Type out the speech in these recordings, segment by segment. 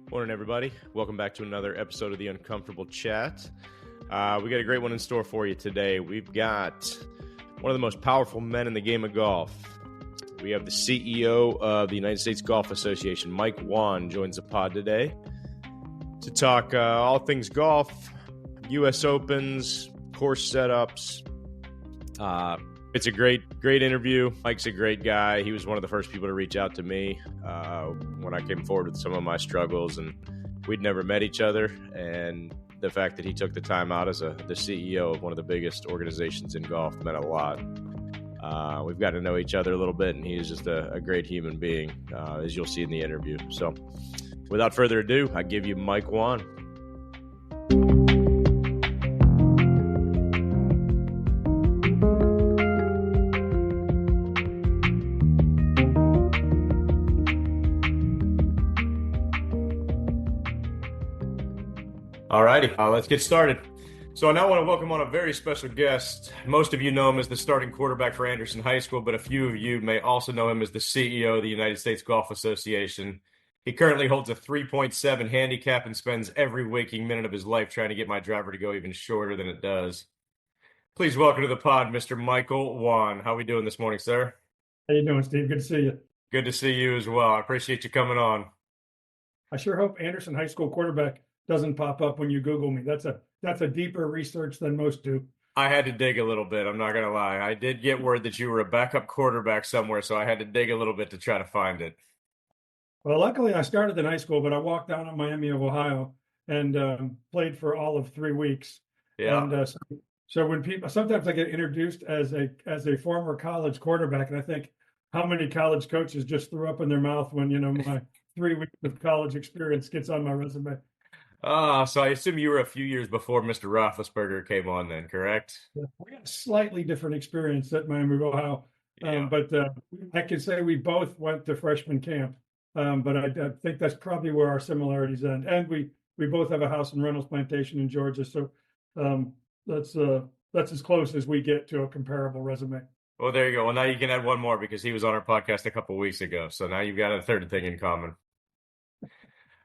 Morning, everybody. Welcome back to another episode of The Uncomfortable Chat. We got a great one in store for you today. We've got one of the most powerful men in the game of golf. We have the CEO of the United States Golf Association, Mike Whan, joins the pod today to talk all things golf, U.S. Opens, course setups. It's a great interview. Mike's a great guy. He was one of the first people to reach out to me when I came forward with some of my struggles, and we'd never met each other. And the fact that he took the time out as the CEO of one of the biggest organizations in golf meant a lot. We've got to know each other a little bit, and he is just a great human being, as you'll see in the interview. So without further ado, I give you Mike Whan. All righty, let's get started. So I now want to welcome on a very special guest. Most of you know him as the starting quarterback for Anderson High School, but a few of you may also know him as the CEO of the United States Golf Association. He currently holds a 3.7 handicap and spends every waking minute of his life trying to get my driver to go even shorter than it does. Please welcome to the pod, Mr. Michael Whan. How are we doing this morning, sir? How you doing, Steve? Good to see you. Good to see you as well. I appreciate you coming on. I sure hope Anderson High School quarterback doesn't pop up when you Google me. That's a deeper research than most do. I had to dig a little bit. I'm not going to lie. I did get word that you were a backup quarterback somewhere, so I had to dig a little bit to try to find it. Well, luckily I started in high school, but I walked down at Miami of Ohio and played for all of 3 weeks. Yeah. And so when people sometimes I get introduced as a former college quarterback, and I think how many college coaches just threw up in their mouth when my 3 weeks of college experience gets on my resume. So I assume you were a few years before Mr. Roethlisberger came on then, correct? Yeah, we had a slightly different experience at Miami of Ohio, but I can say we both went to freshman camp. But I think that's probably where our similarities end. And we both have a house in Reynolds Plantation in Georgia, so that's as close as we get to a comparable resume. Well, there you go. Well, now you can add one more because he was on our podcast a couple of weeks ago. So now you've got a third thing in common.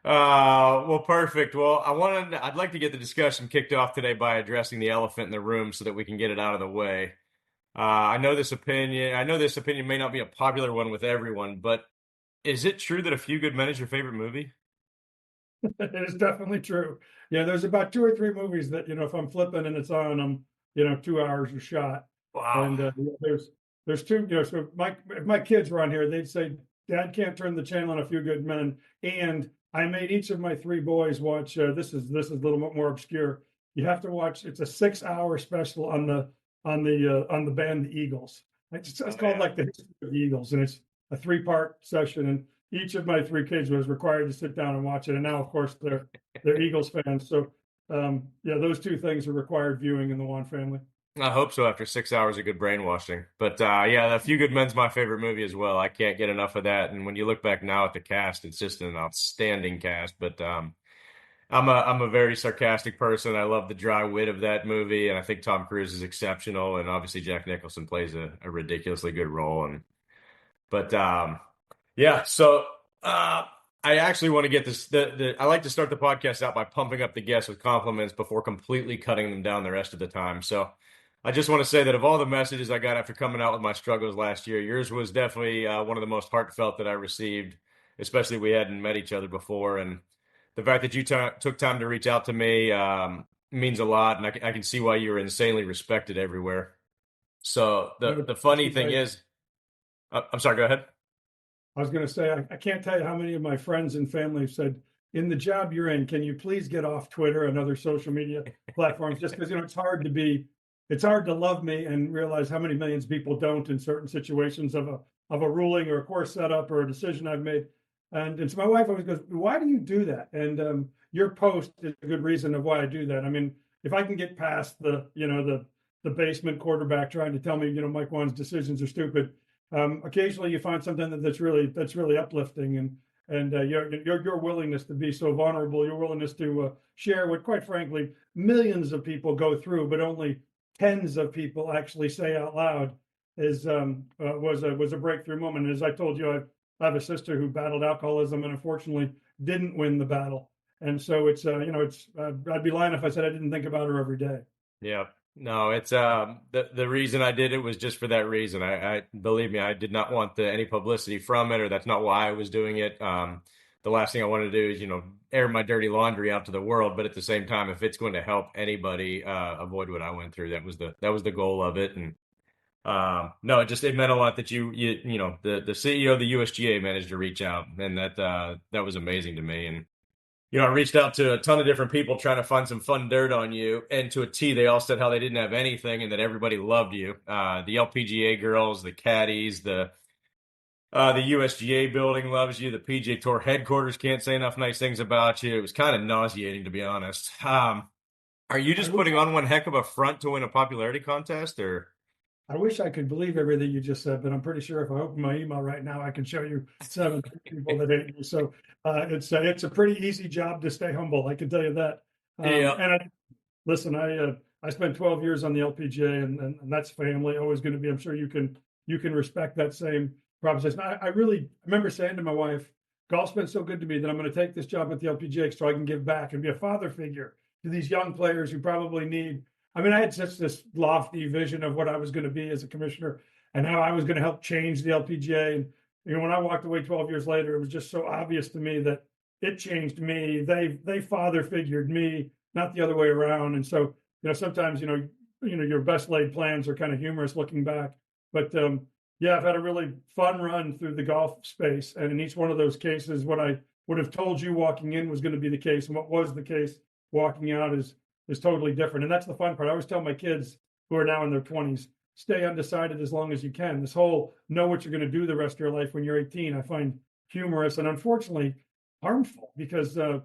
Well, perfect. Well, I'd like to get the discussion kicked off today by addressing the elephant in the room so that we can get it out of the way. I know this opinion may not be a popular one with everyone, but is it true that A Few Good Men is your favorite movie? It is definitely true. Yeah, there's about 2 or 3 movies that, if I'm flipping and it's on, I'm, 2 hours a shot. Wow. And there's two, so if my kids were on here, they'd say, Dad can't turn the channel on A Few Good Men. And I made each of my 3 boys watch, this is a little bit more obscure. You have to watch, it's a 6-hour special on the band, the Eagles. It's called like the History of the Eagles, and it's a 3-part session, and each of my 3 kids was required to sit down and watch it. And now, of course, they're Eagles fans. So, those 2 things are required viewing in the Whan family. I hope so after 6 hours of good brainwashing. But A Few Good Men's my favorite movie as well. I can't get enough of that. And when you look back now at the cast, it's just an outstanding cast. But I'm a very sarcastic person. I love the dry wit of that movie, and I think Tom Cruise is exceptional. And obviously Jack Nicholson plays a ridiculously good role. So I actually want to get this. I like to start the podcast out by pumping up the guests with compliments before completely cutting them down the rest of the time. So I just want to say that of all the messages I got after coming out with my struggles last year, yours was definitely one of the most heartfelt that I received, especially we hadn't met each other before. And the fact that you took time to reach out to me means a lot, and I can see why you're insanely respected everywhere. So the funny thing is, I'm sorry, go ahead. I was going to say, I can't tell you how many of my friends and family have said, in the job you're in, can you please get off Twitter and other social media platforms? Just because, it's hard to love me and realize how many millions of people don't in certain situations of a ruling or a course setup or a decision I've made. And so my wife always goes, why do you do that? And your post is a good reason of why I do that. I mean, if I can get past the basement quarterback trying to tell me, Mike Whan's decisions are stupid, occasionally you find something that's really uplifting, and your willingness to be so vulnerable, your willingness to share what, quite frankly, millions of people go through, but only tens of people actually say out loud, was a breakthrough moment. As I told you, I have a sister who battled alcoholism and unfortunately didn't win the battle. And so it's, I'd be lying if I said I didn't think about her every day. Yeah. No, it's the reason I did it was just for that reason. I believe me, I did not want any publicity from it, or that's not why I was doing it. The last thing I wanted to do is, air my dirty laundry out to the world, but at the same time, if it's going to help anybody avoid what I went through, that was the goal of it. And no, it meant a lot that the CEO of the USGA managed to reach out, and that was amazing to me. And I reached out to a ton of different people trying to find some fun dirt on you, and to a T, they all said how they didn't have anything and that everybody loved you. The LPGA girls, the caddies, the USGA building loves you. The PGA Tour headquarters can't say enough nice things about you. It was kind of nauseating, to be honest. Are you just putting on one heck of a front to win a popularity contest, or? I wish I could believe everything you just said, but I'm pretty sure if I open my email right now, I can show you 7 people that hate me. So it's a pretty easy job to stay humble. I can tell you that. Yeah. And listen, I spent 12 years on the LPGA, and that's family. Always going to be. I'm sure you can respect that same proposition. I really remember saying to my wife, "Golf's been so good to me that I'm going to take this job at the LPGA so I can give back and be a father figure to these young players who probably need." I mean, I had such this lofty vision of what I was going to be as a commissioner and how I was going to help change the LPGA. And when I walked away 12 years later, it was just so obvious to me that it changed me. They father figured me, not the other way around. And so, sometimes your best laid plans are kind of humorous looking back. But yeah, I've had a really fun run through the golf space, and in each one of those cases, what I would have told you walking in was going to be the case, and what was the case walking out is totally different. And that's the fun part. I always tell my kids who are now in their 20s, stay undecided as long as you can. This whole know what you're going to do the rest of your life when you're 18, I find humorous and unfortunately harmful, because the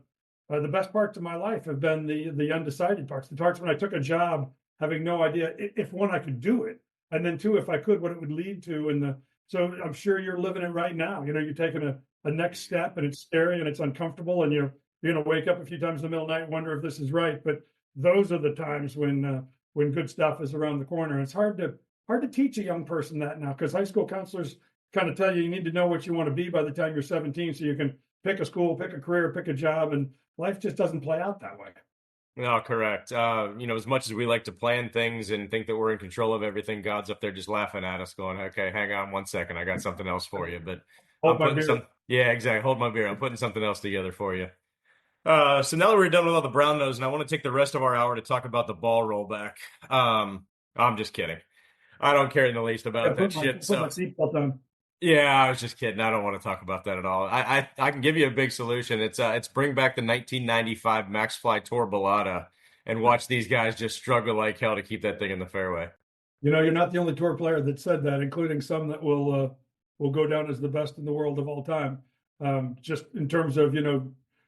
best parts of my life have been the undecided parts, the parts when I took a job having no idea if one, I could do it, and then two, if I could, what it would lead to. So I'm sure you're living it right now. You're taking a next step, and it's scary and it's uncomfortable, and you're going to wake up a few times in the middle of the night and wonder if this is right. But those are the times when good stuff is around the corner. And it's hard to teach a young person that now, because high school counselors kind of tell you need to know what you want to be by the time you're 17, so you can pick a school, pick a career, pick a job, and life just doesn't play out that way. No, correct. As much as we like to plan things and think that we're in control of everything, God's up there just laughing at us, going, "Okay, hang on 1 second, I got something else for you." But Hold my beer. Yeah, exactly. Hold my beer. I'm putting something else together for you. So now that we're done with all the brown nose, and I want to take the rest of our hour to talk about the ball rollback. I'm just kidding. I don't care in the least about that shit. Put my seatbelt on. Yeah, I was just kidding. I don't want to talk about that at all. I can give you a big solution. It's bring back the 1995 Max Fly Tour Balata and watch these guys just struggle like hell to keep that thing in the fairway. You're not the only tour player that said that, including some that will go down as the best in the world of all time. Just in terms of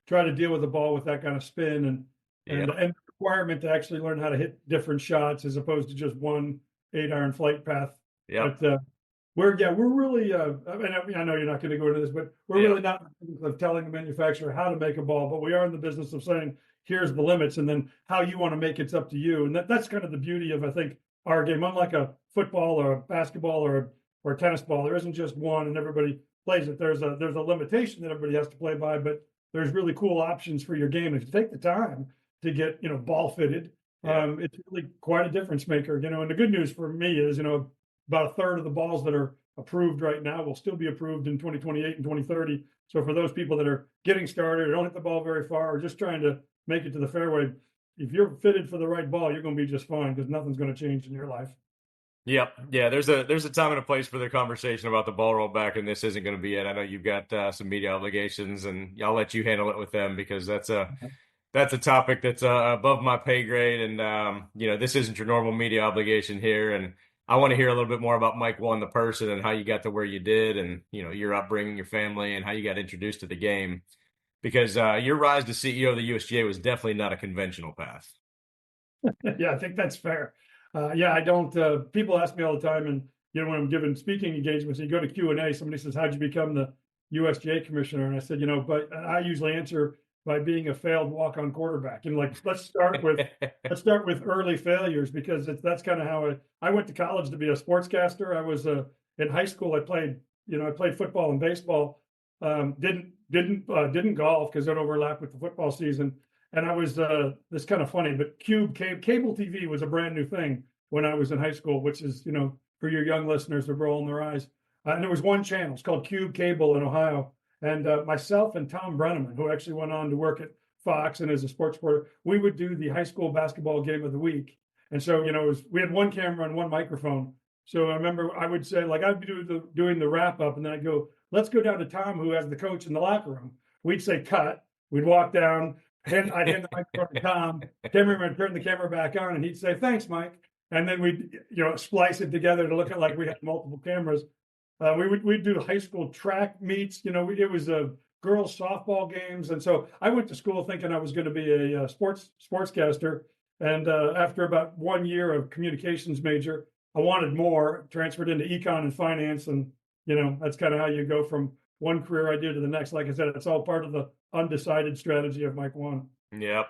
try to deal with the ball with that kind of spin and the requirement to actually learn how to hit different shots as opposed to just one 8-iron flight path. Yeah. But we're really I know you're not going to go into this, but we're really not in the business of telling the manufacturer how to make a ball, but we are in the business of saying here's the limits, and then how you want to make it's up to you. And that's kind of the beauty of, I think, our game. Unlike a football or a basketball or a tennis ball, there isn't just one and everybody plays it. There's a limitation that everybody has to play by, but there's really cool options for your game if you take the time to get ball fitted. It's really quite a difference maker. And the good news for me is about a third of the balls that are approved right now will still be approved in 2028 and 2030. So for those people that are getting started or don't hit the ball very far or just trying to make it to the fairway, if you're fitted for the right ball, you're going to be just fine, because nothing's going to change in your life. Yep. Yeah, there's a time and a place for the conversation about the ball rollback, and this isn't going to be it. I know you've got some media obligations, and I'll let you handle it with them, because that's a topic that's above my pay grade, and this isn't your normal media obligation here, and I want to hear a little bit more about Mike Whan, the person, and how you got to where you did, and your upbringing, your family, and how you got introduced to the game, because your rise to CEO of the USGA was definitely not a conventional path. Yeah, I think that's fair. I don't. People ask me all the time, and when I'm giving speaking engagements, and you go to Q&A, somebody says, "How'd you become the USGA commissioner?" And I said, but I usually answer by being a failed walk-on quarterback. And let's start with early failures, because that's kind of how I went to college to be a sportscaster. I was in high school. I played football and baseball, Didn't golf because it overlapped with the football season. And I was this kind of funny, but cable TV was a brand new thing when I was in high school, which is, for your young listeners, they're rolling their eyes. And there was one channel. It's called Cube Cable in Ohio. And myself and Tom Brenneman, who actually went on to work at Fox and as a sports reporter, we would do the high school basketball game of the week. And so, we had one camera and one microphone. So I remember I would say, like, I'd be doing the wrap up, and then I'd go, let's go down to Tom, who has the coach in the locker room. We'd say cut. We'd walk down, and I'd hand the microphone to Tom. Cameraman would turn the camera back on, and he'd say, thanks, Mike. And then we'd, splice it together to look at like we had multiple cameras. We'd do high school track meets. It was girls softball games, and so I went to school thinking I was going to be a sportscaster. And after about 1 year of communications major, I wanted more. Transferred into econ and finance, and that's kind of how you go from one career idea to the next. Like I said, it's all part of the undecided strategy of Mike Whan. Yep.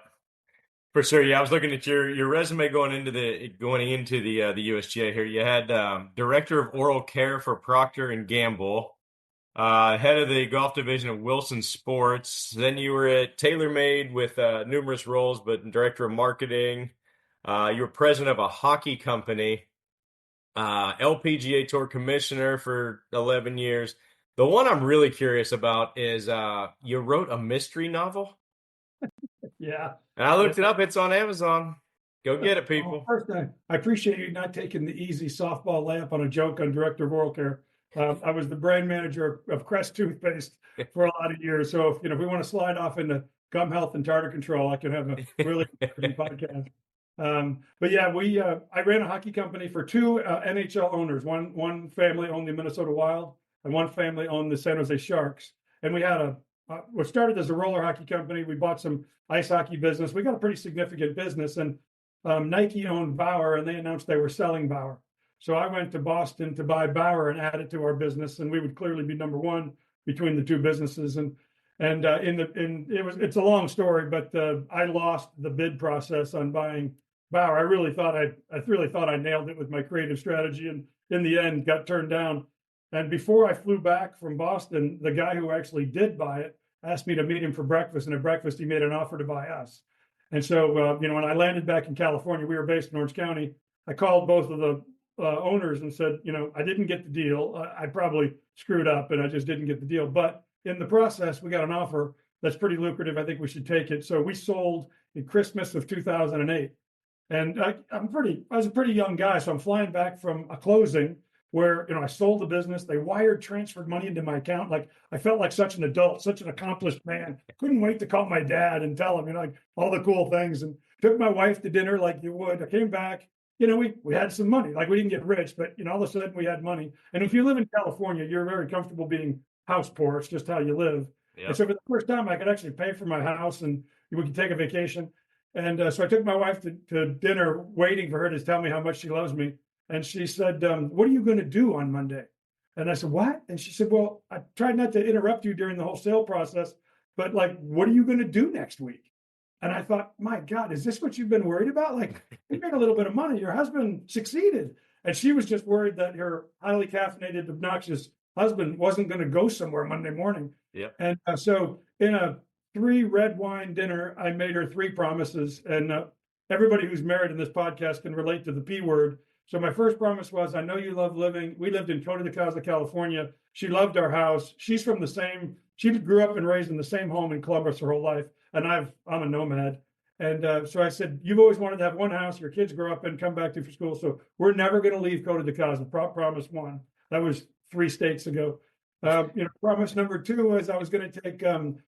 For sure. Yeah, I was looking at your resume going into the USGA here. You had director of oral care for Procter and Gamble, head of the golf division of Wilson Sports. Then you were at TaylorMade with numerous roles, but director of marketing. You were president of a hockey company, LPGA Tour commissioner for 11 years. The one I'm really curious about is you wrote a mystery novel. Yeah. And I looked it up. It's on Amazon. Go get it, people. First, I appreciate you not taking the easy softball layup on a joke on director of oral care. I was the brand manager of Crest toothpaste for a lot of years. So if we want to slide off into gum health and tartar control, I can have a really good podcast. But yeah, I ran a hockey company for two NHL owners. One family owned the Minnesota Wild, and one family owned the San Jose Sharks. And we had what started as a roller hockey company. We bought some ice hockey business. We got a pretty significant business, and Nike owned Bauer, and they announced they were selling Bauer. So I went to Boston to buy Bauer and add it to our business, and we would clearly be number one between the two businesses. And it's a long story, but I lost the bid process on buying Bauer. I really thought I nailed it with my creative strategy, and in the end got turned down. And before I flew back from Boston, the guy who actually did buy it asked me to meet him for breakfast, and at breakfast he made an offer to buy us. And so when I landed back in California, we were based in Orange County. I called both of the owners and said, I didn't get the deal. I probably screwed up, and I just didn't get the deal. But in the process, we got an offer that's pretty lucrative. I think we should take it. So we sold in Christmas of 2008. And I was a pretty young guy, so I'm flying back from a closing where I sold the business. They transferred money into my account. Like, I felt like such an adult, such an accomplished man. Couldn't wait to call my dad and tell him, like, all the cool things, and took my wife to dinner like you would. I came back, we had some money. Like, we didn't get rich, but all of a sudden we had money. And if you live in California, you're very comfortable being house poor. It's just how you live. Yep. And so for the first time, I could actually pay for my house, and we could take a vacation. And so I took my wife to dinner, waiting for her to tell me how much she loves me. And she said, what are you going to do on Monday? And I said, what? And she said, well, I tried not to interrupt you during the whole sale process, but like, what are you going to do next week? And I thought, my God, is this what you've been worried about? Like, you made a little bit of money. Your husband succeeded. And she was just worried that her highly caffeinated, obnoxious husband wasn't going to go somewhere Monday morning. Yep. And so in a 3 red wine dinner, I made her 3 promises. And everybody who's married in this podcast can relate to the P word. So my first promise was, I know you love living. We lived in Coto de Caza, California. She loved our house. She grew up and raised in the same home in Columbus her whole life. And I'm a nomad. And so I said, you've always wanted to have one house your kids grow up in, come back to for school. So we're never going to leave Coto de Caza. Promise 1. That was 3 states ago. Promise number 2 was I was going to take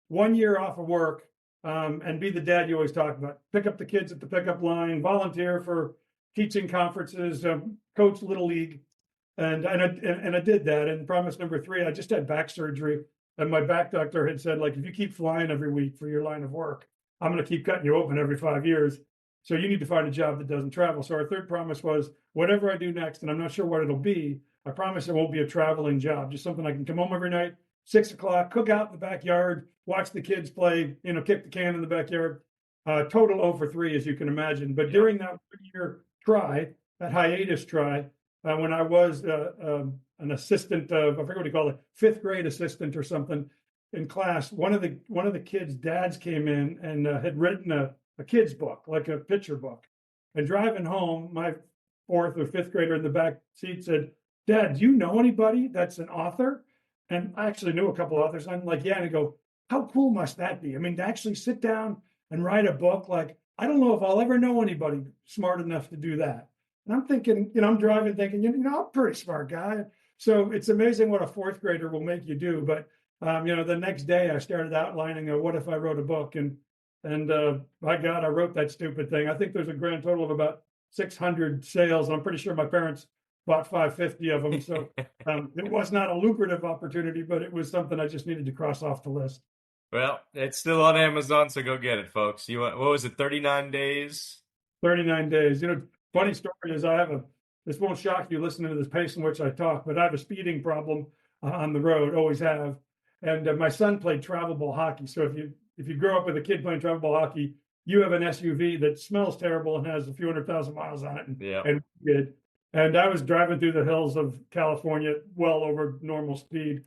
1 year off of work and be the dad you always talk about. Pick up the kids at the pickup line, volunteer for teaching conferences, coach Little League. And I did that. And promise number 3, I just had back surgery. And my back doctor had said, like, if you keep flying every week for your line of work, I'm going to keep cutting you open every 5 years. So you need to find a job that doesn't travel. So our third promise was, whatever I do next, and I'm not sure what it'll be, I promise it won't be a traveling job, just something I can come home every night, 6 o'clock, cook out in the backyard, watch the kids play, kick the can in the backyard. Total 0 for 3, as you can imagine. But during that 1-year try, that hiatus try, when I was an assistant, I forget what you call it, 5th grade assistant or something in class, one of the kids' dads came in and had written a kid's book, like a picture book. And driving home, my fourth or fifth grader in the back seat said, "Dad, do you know anybody that's an author?" And I actually knew a couple authors. I'm like, "Yeah." And I go, "How cool must that be? I mean, to actually sit down and write a book, like, I don't know if I'll ever know anybody smart enough to do that." And I'm thinking, I'm driving thinking, I'm a pretty smart guy. So it's amazing what a fourth grader will make you do. But the next day I started outlining what if I wrote a book, and by God, I wrote that stupid thing. I think there's a grand total of about 600 sales. I'm pretty sure my parents bought 550 of them. So it was not a lucrative opportunity, but it was something I just needed to cross off the list. Well, it's still on Amazon, so go get it, folks. What was it, 39 days? 39 days. Funny story is this won't shock you listening to this pace in which I talk, but I have a speeding problem on the road, always have. And my son played travel ball hockey. So if you grow up with a kid playing travel ball hockey, you have an SUV that smells terrible and has a few 100,000 miles on it. And good. And I was driving through the hills of California, well over normal speed,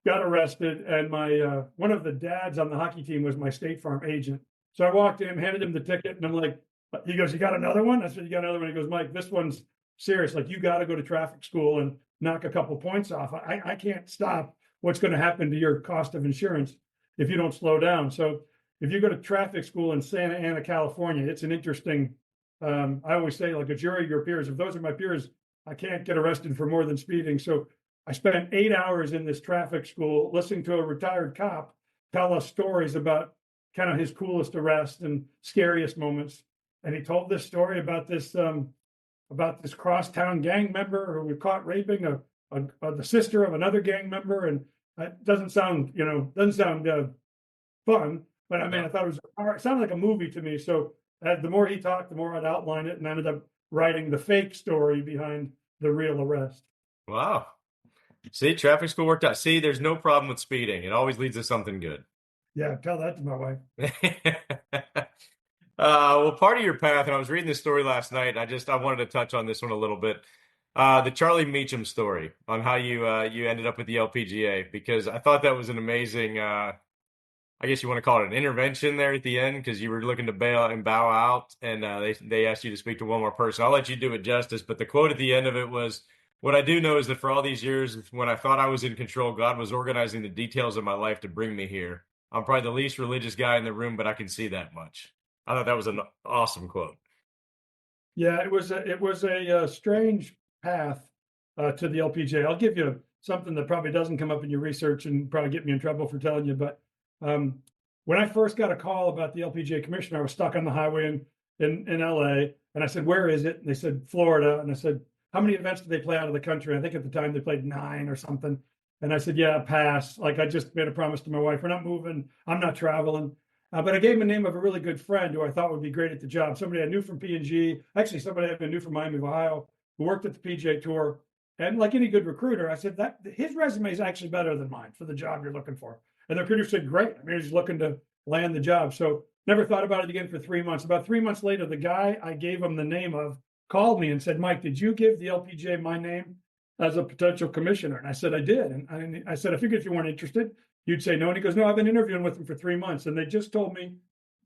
got arrested. And my one of the dads on the hockey team was my State Farm agent. So I walked in, handed him the ticket, and I'm like, he goes, "You got another one?" I said, "You got another one?" He goes, "Mike, this one's serious. Like, you got to go to traffic school and knock a couple points off. I can't stop what's going to happen to your cost of insurance if you don't slow down." So if you go to traffic school in Santa Ana, California, it's an interesting, I always say, like, a jury of your peers. If those are my peers, I can't get arrested for more than speeding. So I spent 8 hours in this traffic school listening to a retired cop tell us stories about kind of his coolest arrest and scariest moments. And he told this story about this crosstown gang member who was caught raping the sister of another gang member. And it doesn't sound fun, but I mean, I thought it sounded like a movie to me. So the more he talked, the more I'd outline it, and I ended up writing the fake story behind the real arrest. Wow. See, traffic school worked out. See, there's no problem with speeding. It always leads to something good. Yeah, tell that to my wife. Well, part of your path, and I was reading this story last night, and I wanted to touch on this one a little bit. The Charlie Meacham story on how you ended up with the LPGA, because I thought that was an amazing, I guess you want to call it an intervention there at the end, because you were looking to bail and bow out, and they asked you to speak to one more person. I'll let you do it justice, but the quote at the end of it was, "What I do know is that for all these years, when I thought I was in control, God was organizing the details of my life to bring me here. I'm probably the least religious guy in the room, but I can see that much." I thought that was an awesome quote. Yeah, it was a strange path to the LPGA. I'll give you something that probably doesn't come up in your research and probably get me in trouble for telling you. But when I first got a call about the LPGA commissioner, I was stuck on the highway in LA, and I said, "Where is it?" And they said, "Florida." And I said, "How many events do they play out of the country?" I think at the time they played 9 or something. And I said, "Yeah, pass." Like, I just made a promise to my wife, "We're not moving. I'm not traveling." But I gave him the name of a really good friend who I thought would be great at the job. Somebody I knew from P&G, actually somebody I knew from Miami of Ohio, who worked at the PGA Tour. And like any good recruiter, I said that his resume is actually better than mine for the job you're looking for. And the recruiter said, "Great." I mean, he's looking to land the job. So never thought about it again for 3 months. About 3 months later, the guy I gave him the name of called me and said, "Mike, did you give the LPGA my name as a potential commissioner?" And I said, "I did." And I said, "I figured if you weren't interested, you'd say no." And he goes, "No, I've been interviewing with them for 3 months, and they just told me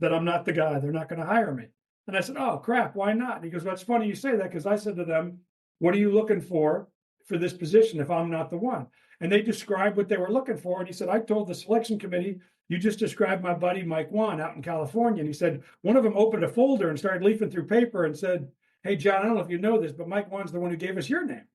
that I'm not the guy. They're not going to hire me." And I said, "Oh, crap, why not?" And he goes, "Well, it's funny you say that, because I said to them, 'What are you looking for this position if I'm not the one?'" And they described what they were looking for. And he said, "I told the selection committee, you just described my buddy Mike Whan out in California." And he said, one of them opened a folder and started leafing through paper and said, "Hey, John, I don't know if you know this, but Mike Whan's the one who gave us your name."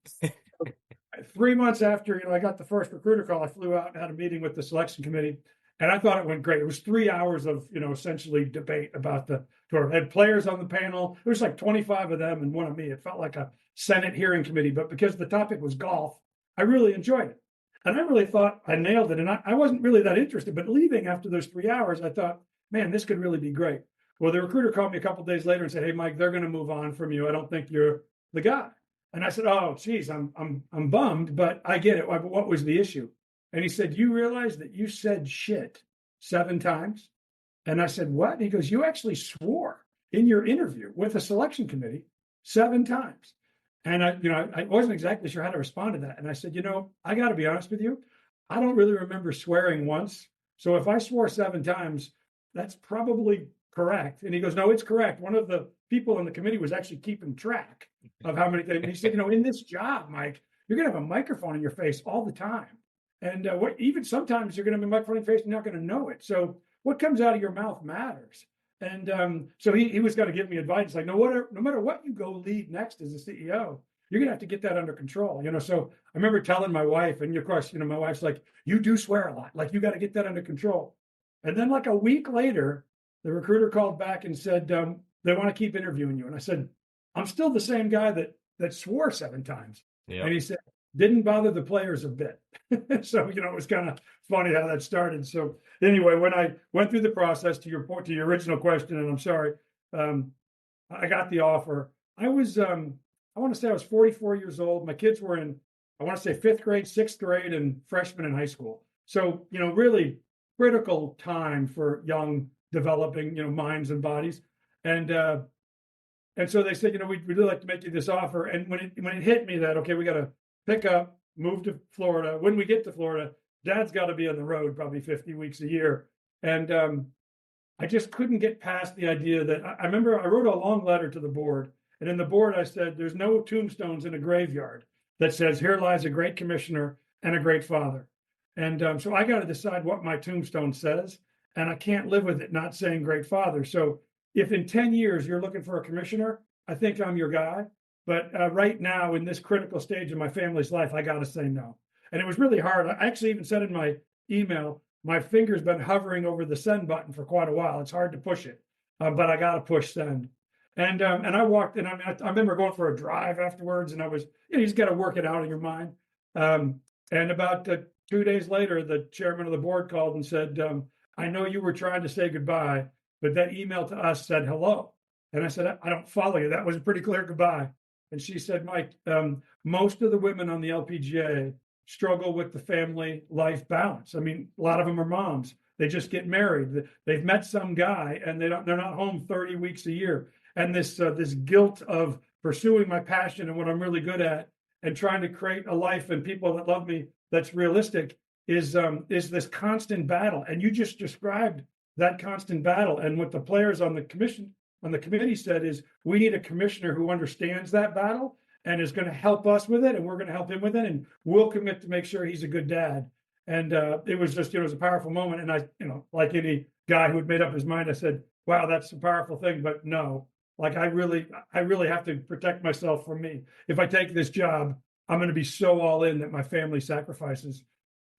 3 months after, I got the first recruiter call, I flew out and had a meeting with the selection committee, and I thought it went great. It was 3 hours of, essentially debate about the tour. I had players on the panel. There was like 25 of them and one of me. It felt like a Senate hearing committee, but because the topic was golf, I really enjoyed it. And I really thought I nailed it. And I wasn't really that interested, but leaving after those 3 hours, I thought, man, this could really be great. Well, the recruiter called me a couple of days later and said, "Hey, Mike, they're going to move on from you. I don't think you're the guy." And I said, "Oh, geez, I'm bummed, but I get it. What was the issue?" And he said, "You realize that you said shit 7 times?" And I said, "What?" And he goes, "You actually swore in your interview with the selection committee 7 times." And I wasn't exactly sure how to respond to that. And I said, "I got to be honest with you. I don't really remember swearing once, So if I swore 7 times, that's probably correct. And he goes, no, it's correct. One of the people on the committee was actually keeping track of how many things. He said, in this job, Mike, you're going to have a microphone in your face all the time. And even sometimes you're going to have a microphone in your face and you're not going to know it. So what comes out of your mouth matters. And so he was going to give me advice like, no matter what you go lead next as a CEO, you're going to have to get that under control. So I remember telling my wife, and of course, my wife's like, you do swear a lot. Like, you got to get that under control. And then like a week later, the recruiter called back and said, they want to keep interviewing you. And I said, I'm still the same guy that swore 7 times. Yeah. And he said, didn't bother the players a bit. So, it was kind of funny how that started. So anyway, when I went through the process, to your original question, and I'm sorry, I got the offer. I was, I want to say I was 44 years old. My kids were in, I want to say 5th grade, 6th grade, and freshmen in high school. So, really critical time for young developing, minds and bodies. And so they said, we'd really like to make you this offer. And when it hit me that, okay, we got to pick up, move to Florida. When we get to Florida, Dad's got to be on the road probably 50 weeks a year. And I just couldn't get past the idea that I remember I wrote a long letter to the board. And in the board, I said, there's no tombstones in a graveyard that says, here lies a great commissioner and a great father. And so I got to decide what my tombstone says. And I can't live with it not saying great father. So if in 10 years you're looking for a commissioner, I think I'm your guy. But right now, in this critical stage of my family's life, I got to say no. And it was really hard. I actually even said in my email, my finger's been hovering over the send button for quite a while. It's hard to push it, but I got to push send. And I walked, and I remember going for a drive afterwards, and I was, you just got to work it out in your mind. And about 2 days later, the chairman of the board called and said, I know you were trying to say goodbye, but that email to us said hello. And I said, I don't follow you. That was a pretty clear goodbye. And she said, Mike, most of the women on the LPGA struggle with the family life balance. I mean, a lot of them are moms. They just get married. They've met some guy and they're not home 30 weeks a year. And this guilt of pursuing my passion and what I'm really good at and trying to create a life and people that love me that's realistic is this constant battle. And you just described that constant battle. And what the players on the committee said is, we need a commissioner who understands that battle and is going to help us with it, and we're going to help him with it, and we'll commit to make sure he's a good dad. And it was just, it was a powerful moment. And I, like any guy who had made up his mind, I said, wow, that's a powerful thing, but no, like I really have to protect myself from me. If I take this job, I'm going to be so all in that my family sacrifices.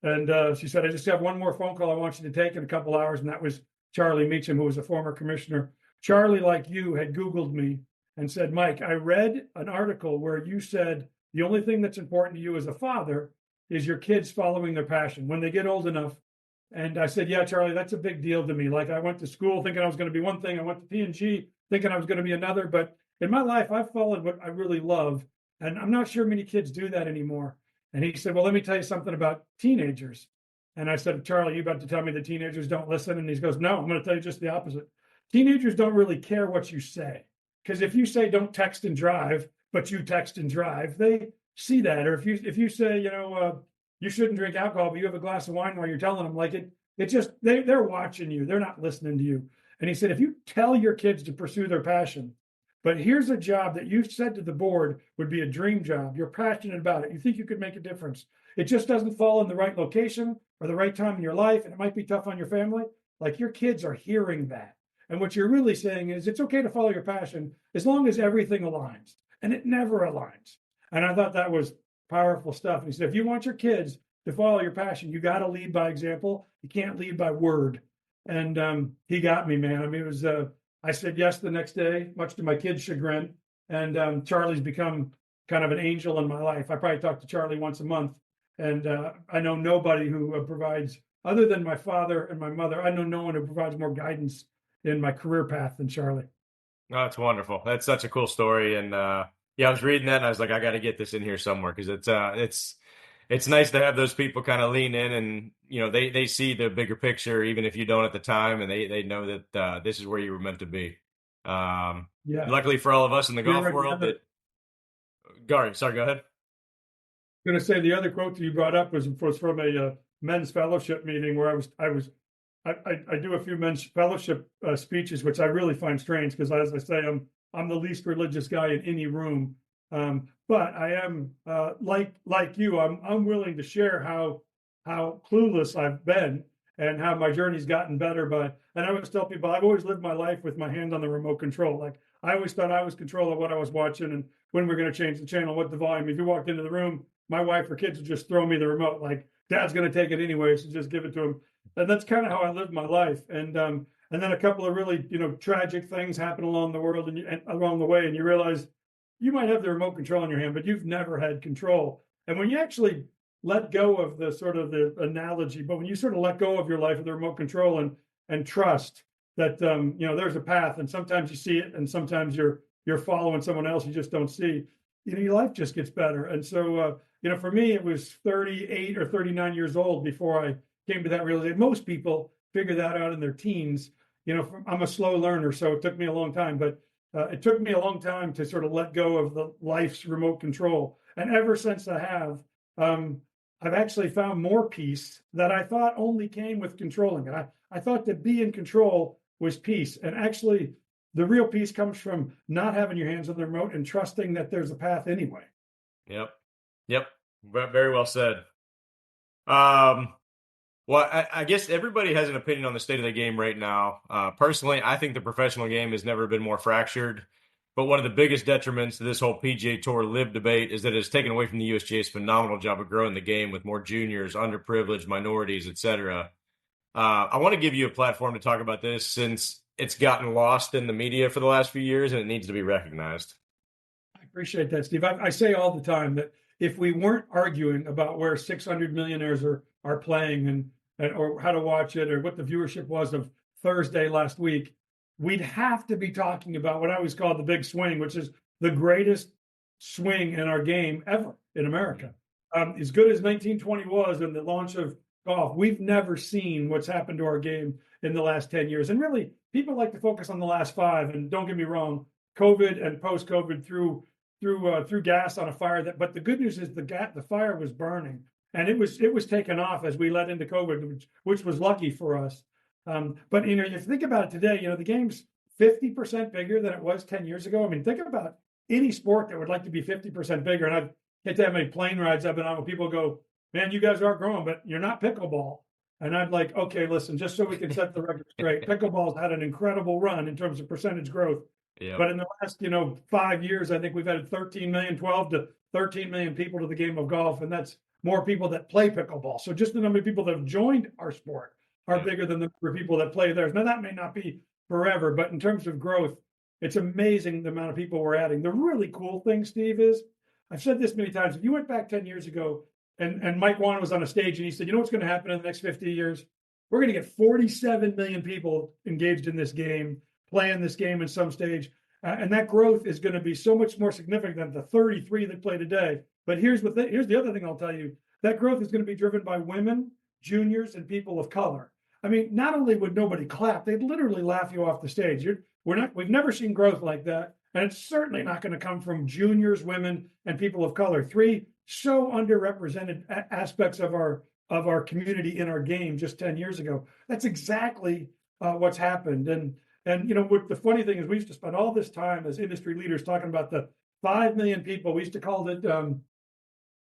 And she said, I just have one more phone call I want you to take in a couple hours. And that was Charlie Meacham, who was a former commissioner. Charlie, like you, had Googled me and said, Mike, I read an article where you said the only thing that's important to you as a father is your kids following their passion when they get old enough. And I said, yeah, Charlie, that's a big deal to me. Like, I went to school thinking I was going to be one thing. I went to P&G thinking I was going to be another. But in my life, I've followed what I really love. And I'm not sure many kids do that anymore. And he said, well, let me tell you something about teenagers. And I said, Charlie, you about to tell me that teenagers don't listen? And he goes, no, I'm going to tell you just the opposite. Teenagers don't really care what you say. Because if you say don't text and drive, but you text and drive, they see that. Or if you say, you shouldn't drink alcohol, but you have a glass of wine while you're telling them, like it just, they're watching you. They're not listening to you. And he said, if you tell your kids to pursue their passion, but here's a job that you said to the board would be a dream job. You're passionate about it. You think you could make a difference. It just doesn't fall in the right location or the right time in your life. And it might be tough on your family. Like, your kids are hearing that. And what you're really saying is it's okay to follow your passion as long as everything aligns. And it never aligns. And I thought that was powerful stuff. And he said, if you want your kids to follow your passion, you got to lead by example. You can't lead by word. And he got me, man. I mean, it was, I said yes the next day, much to my kids' chagrin. And Charlie's become kind of an angel in my life. I probably talk to Charlie once a month. And I know nobody who provides, other than my father and my mother, I know no one who provides more guidance in my career path than Charlie. Oh, that's wonderful. That's such a cool story. And yeah, I was reading that and I was like, I got to get this in here somewhere, because it's nice to have those people kind of lean in and, they see the bigger picture, even if you don't at the time, and they know that this is where you were meant to be. Yeah. Luckily for all of us in the golf world, sorry, go ahead. I'm going to say the other quote that you brought up was from a men's fellowship meeting where I was I do a few men's fellowship speeches, which I really find strange because, as I say, I'm the least religious guy in any room. But I am like you. I'm willing to share how clueless I've been and how my journey's gotten better. And I always tell people I've always lived my life with my hand on the remote control. Like I always thought I was control of what I was watching and when we're going to change the channel, what the volume. If you walked into the room, my wife or kids would just throw me the remote. Like Dad's going to take it anyway, so just give it to him. And that's kind of how I lived my life. And then a couple of really tragic things happen along the world and along the way, and you realize you might have the remote control in your hand, but you've never had control. And when you actually let go of the sort of the analogy, but when you sort of let go of your life with the remote control and trust that there's a path, and sometimes you see it, and sometimes you're following someone else you just don't see. Your life just gets better. And so for me, it was 38 or 39 years old before I came to that realization. Most people figure that out in their teens. I'm a slow learner, so it took me a long time, but it took me a long time to sort of let go of the life's remote control. And ever since I have, I've actually found more peace that I thought only came with controlling it. I thought that be in control was peace. And actually, the real peace comes from not having your hands on the remote and trusting that there's a path anyway. Yep. Very well said. Well, I guess everybody has an opinion on the state of the game right now. Personally, I think the professional game has never been more fractured. But one of the biggest detriments to this whole PGA Tour live debate is that it's taken away from the USGA's phenomenal job of growing the game with more juniors, underprivileged, minorities, etc. I want to give you a platform to talk about this since it's gotten lost in the media for the last few years and it needs to be recognized. I appreciate that, Steve. I say all the time that if we weren't arguing about where 600 millionaires are playing and or how to watch it or what the viewership was of Thursday last week, we'd have to be talking about what I always call the big swing, which is the greatest swing in our game ever in America. As good as 1920 was and the launch of golf, we've never seen what's happened to our game in the last 10 years. And really, people like to focus on the last 5. And don't get me wrong, COVID and post-COVID threw gas on a fire. But the good news is the fire was burning, and it was taken off as we led into COVID, which was lucky for us. But if you think about it today, the game's 50% bigger than it was 10 years ago. I mean, think about any sport that would like to be 50% bigger. And I've had that many plane rides I've been on where people go, "Man, you guys are growing, but you're not pickleball." And I'm like, okay, listen, just so we can set the record straight, pickleball's had an incredible run in terms of percentage growth. Yep. But in the last, 5 years, I think we've added 12 to 13 million people to the game of golf. And that's more people that play pickleball. So just the number of people that have joined our sport are bigger than the number of people that play theirs. Now, that may not be forever, but in terms of growth, it's amazing the amount of people we're adding. The really cool thing, Steve, is I've said this many times. If you went back 10 years ago and Mike Whan was on a stage and he said, what's going to happen in the next 50 years? We're going to get 47 million people engaged in this game, playing this game in some stage. And that growth is going to be so much more significant than the 33 that play today. But here's the other thing I'll tell you. That growth is going to be driven by women, juniors, and people of color. I mean, not only would nobody clap, they'd literally laugh you off the stage. We've never seen growth like that. And it's certainly not going to come from juniors, women, and people of color. 3 so underrepresented aspects of our community in our game just 10 years ago. That's exactly what's happened. And what the funny thing is, we used to spend all this time as industry leaders talking about the 5 million people. We used to call it,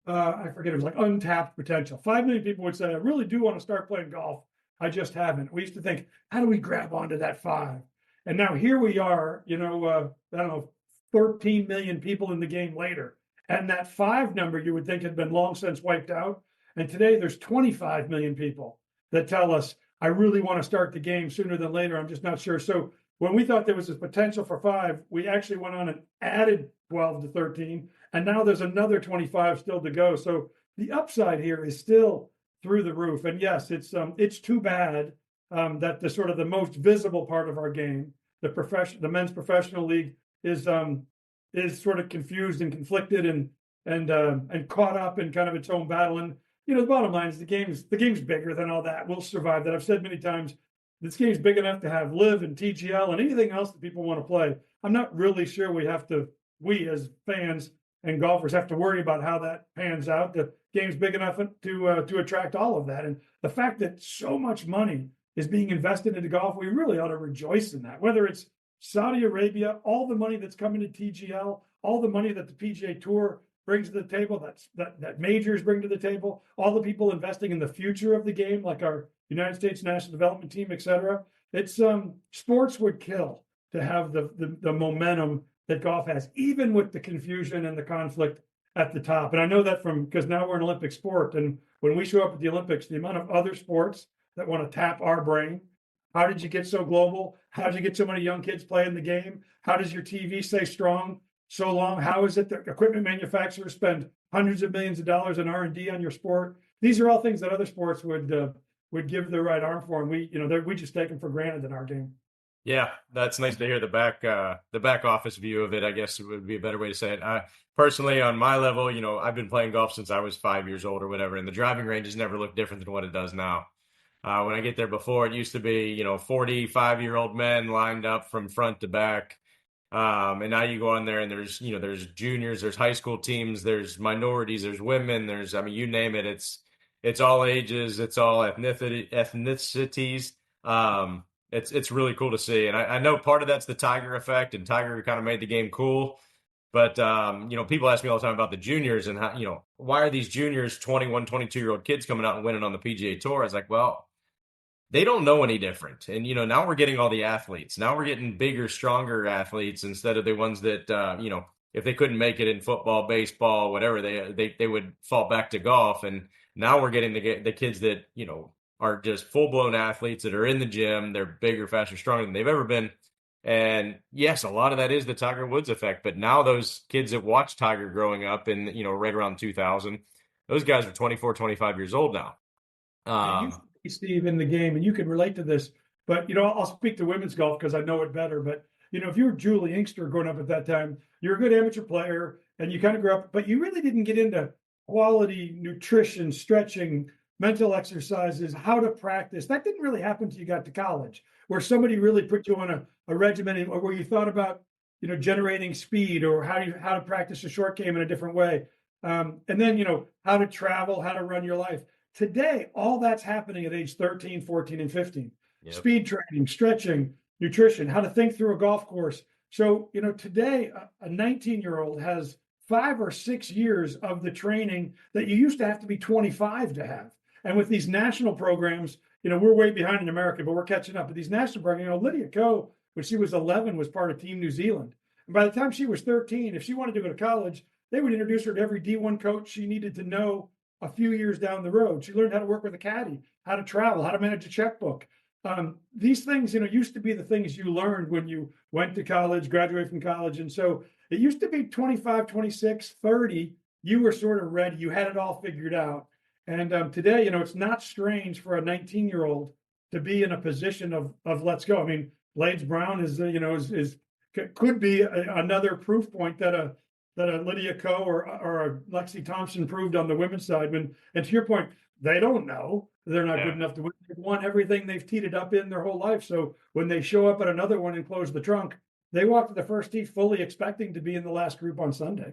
I forget, it was like untapped potential. 5 million people would say, I really do want to start playing golf. I just haven't. We used to think, how do we grab onto that 5? And now here we are, I don't know, 13 million people in the game later. And that 5 number you would think had been long since wiped out. And today there's 25 million people that tell us, I really want to start the game sooner than later. I'm just not sure. So when we thought there was a potential for 5, we actually went on and added 12 to 13. And now there's another 25 still to go. So the upside here is still through the roof. And yes, it's too bad that the sort of the most visible part of our game, the men's professional league, is sort of confused and conflicted and caught up in kind of its own battle. And the bottom line is the game's bigger than all that. We'll survive that. I've said many times, this game's big enough to have Live and TGL and anything else that people want to play. I'm not really sure we as fans and golfers have to worry about how that pans out. The game's big enough to attract all of that. And the fact that so much money is being invested into golf, we really ought to rejoice in that. Whether it's Saudi Arabia, all the money that's coming to TGL, all the money that the PGA Tour brings to the table, that majors bring to the table, all the people investing in the future of the game, like our United States National Development Team, et cetera. It's sports would kill to have the momentum that golf has, even with the confusion and the conflict at the top. And I know that because now we're an Olympic sport, and when we show up at the Olympics, the amount of other sports that want to tap our brain. How did you get so global? How did you get so many young kids playing the game? How does your TV stay strong so long? How is it that equipment manufacturers spend hundreds of millions of dollars in R&D on your sport? These are all things that other sports would give the right arm for, and we just take them for granted in our game. Yeah, that's nice to hear the back office view of it, I guess would be a better way to say it. Personally, on my level, I've been playing golf since I was 5 years old or whatever, and the driving range has never looked different than what it does now. When I get there before, it used to be, 45-year-old men lined up from front to back. And now you go on there and there's juniors, there's high school teams, there's minorities, there's women, you name it. It's all ages, it's all ethnicities. It's really cool to see. And I know part of that's the Tiger effect, and Tiger kind of made the game cool. But, people ask me all the time about the juniors and how, why are these juniors, 21, 22-year-old kids coming out and winning on the PGA Tour? I was like, well, they don't know any different. And, now we're getting all the athletes. Now we're getting bigger, stronger athletes instead of the ones that, if they couldn't make it in football, baseball, whatever, they would fall back to golf. And now we're getting the kids that, are just full-blown athletes that are in the gym. They're bigger, faster, stronger than they've ever been. And yes, a lot of that is the Tiger Woods effect. But now those kids that watched Tiger growing up in, right around 2000, those guys are 24, 25 years old now. Steve, in the game, and you can relate to this, but I'll speak to women's golf because I know it better. But if you were Julie Inkster growing up at that time, you're a good amateur player and you kind of grew up, but you really didn't get into quality nutrition, stretching, mental exercises, how to practice. That didn't really happen until you got to college, where somebody really put you on a regimen, or where you thought about generating speed, or how to practice a short game in a different way, and then how to travel, how to run your life. Today, all that's happening at age 13, 14, and 15. Yep. Speed training, stretching, nutrition, how to think through a golf course. So, today, a 19-year-old has 5 or 6 years of the training that you used to have to be 25 to have. And with these national programs, we're way behind in America, but we're catching up. But these national programs, Lydia Ko, when she was 11, was part of Team New Zealand. And by the time she was 13, if she wanted to go to college, they would introduce her to every D1 coach she needed to know a few years down the road. She learned how to work with a caddy, how to travel, how to manage a checkbook. These things, used to be the things you learned when you went to college, graduated from college. And so it used to be 25, 26, 30. You were sort of ready. You had it all figured out. And today, it's not strange for a 19-year-old to be in a position of let's go. I mean, Blades Brown could be another proof point that a Lydia Ko or a Lexi Thompson proved on the women's side. And to your point, they don't know they're not good enough to win. They've won everything they've teed it up in their whole life. So when they show up at another one and close the trunk, they walk to the first tee fully expecting to be in the last group on Sunday.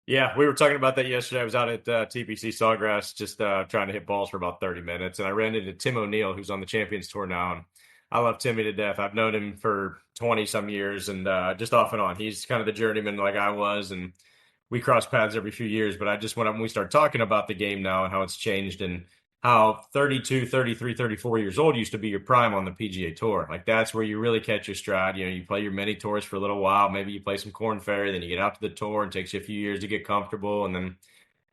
Yeah, we were talking about that yesterday. I was out at TPC Sawgrass just trying to hit balls for about 30 minutes. And I ran into Tim O'Neill, who's on the Champions Tour now. And I love Timmy to death. I've known him for 20-some years and just off and on. He's kind of the journeyman like I was. And we cross paths every few years. But I just went up and we started talking about the game now and how it's changed and how 32, 33, 34 years old used to be your prime on the PGA Tour. Like that's where you really catch your stride. You play your mini tours for a little while. Maybe you play some Corn Ferry, then you get out to the tour and it takes you a few years to get comfortable. And then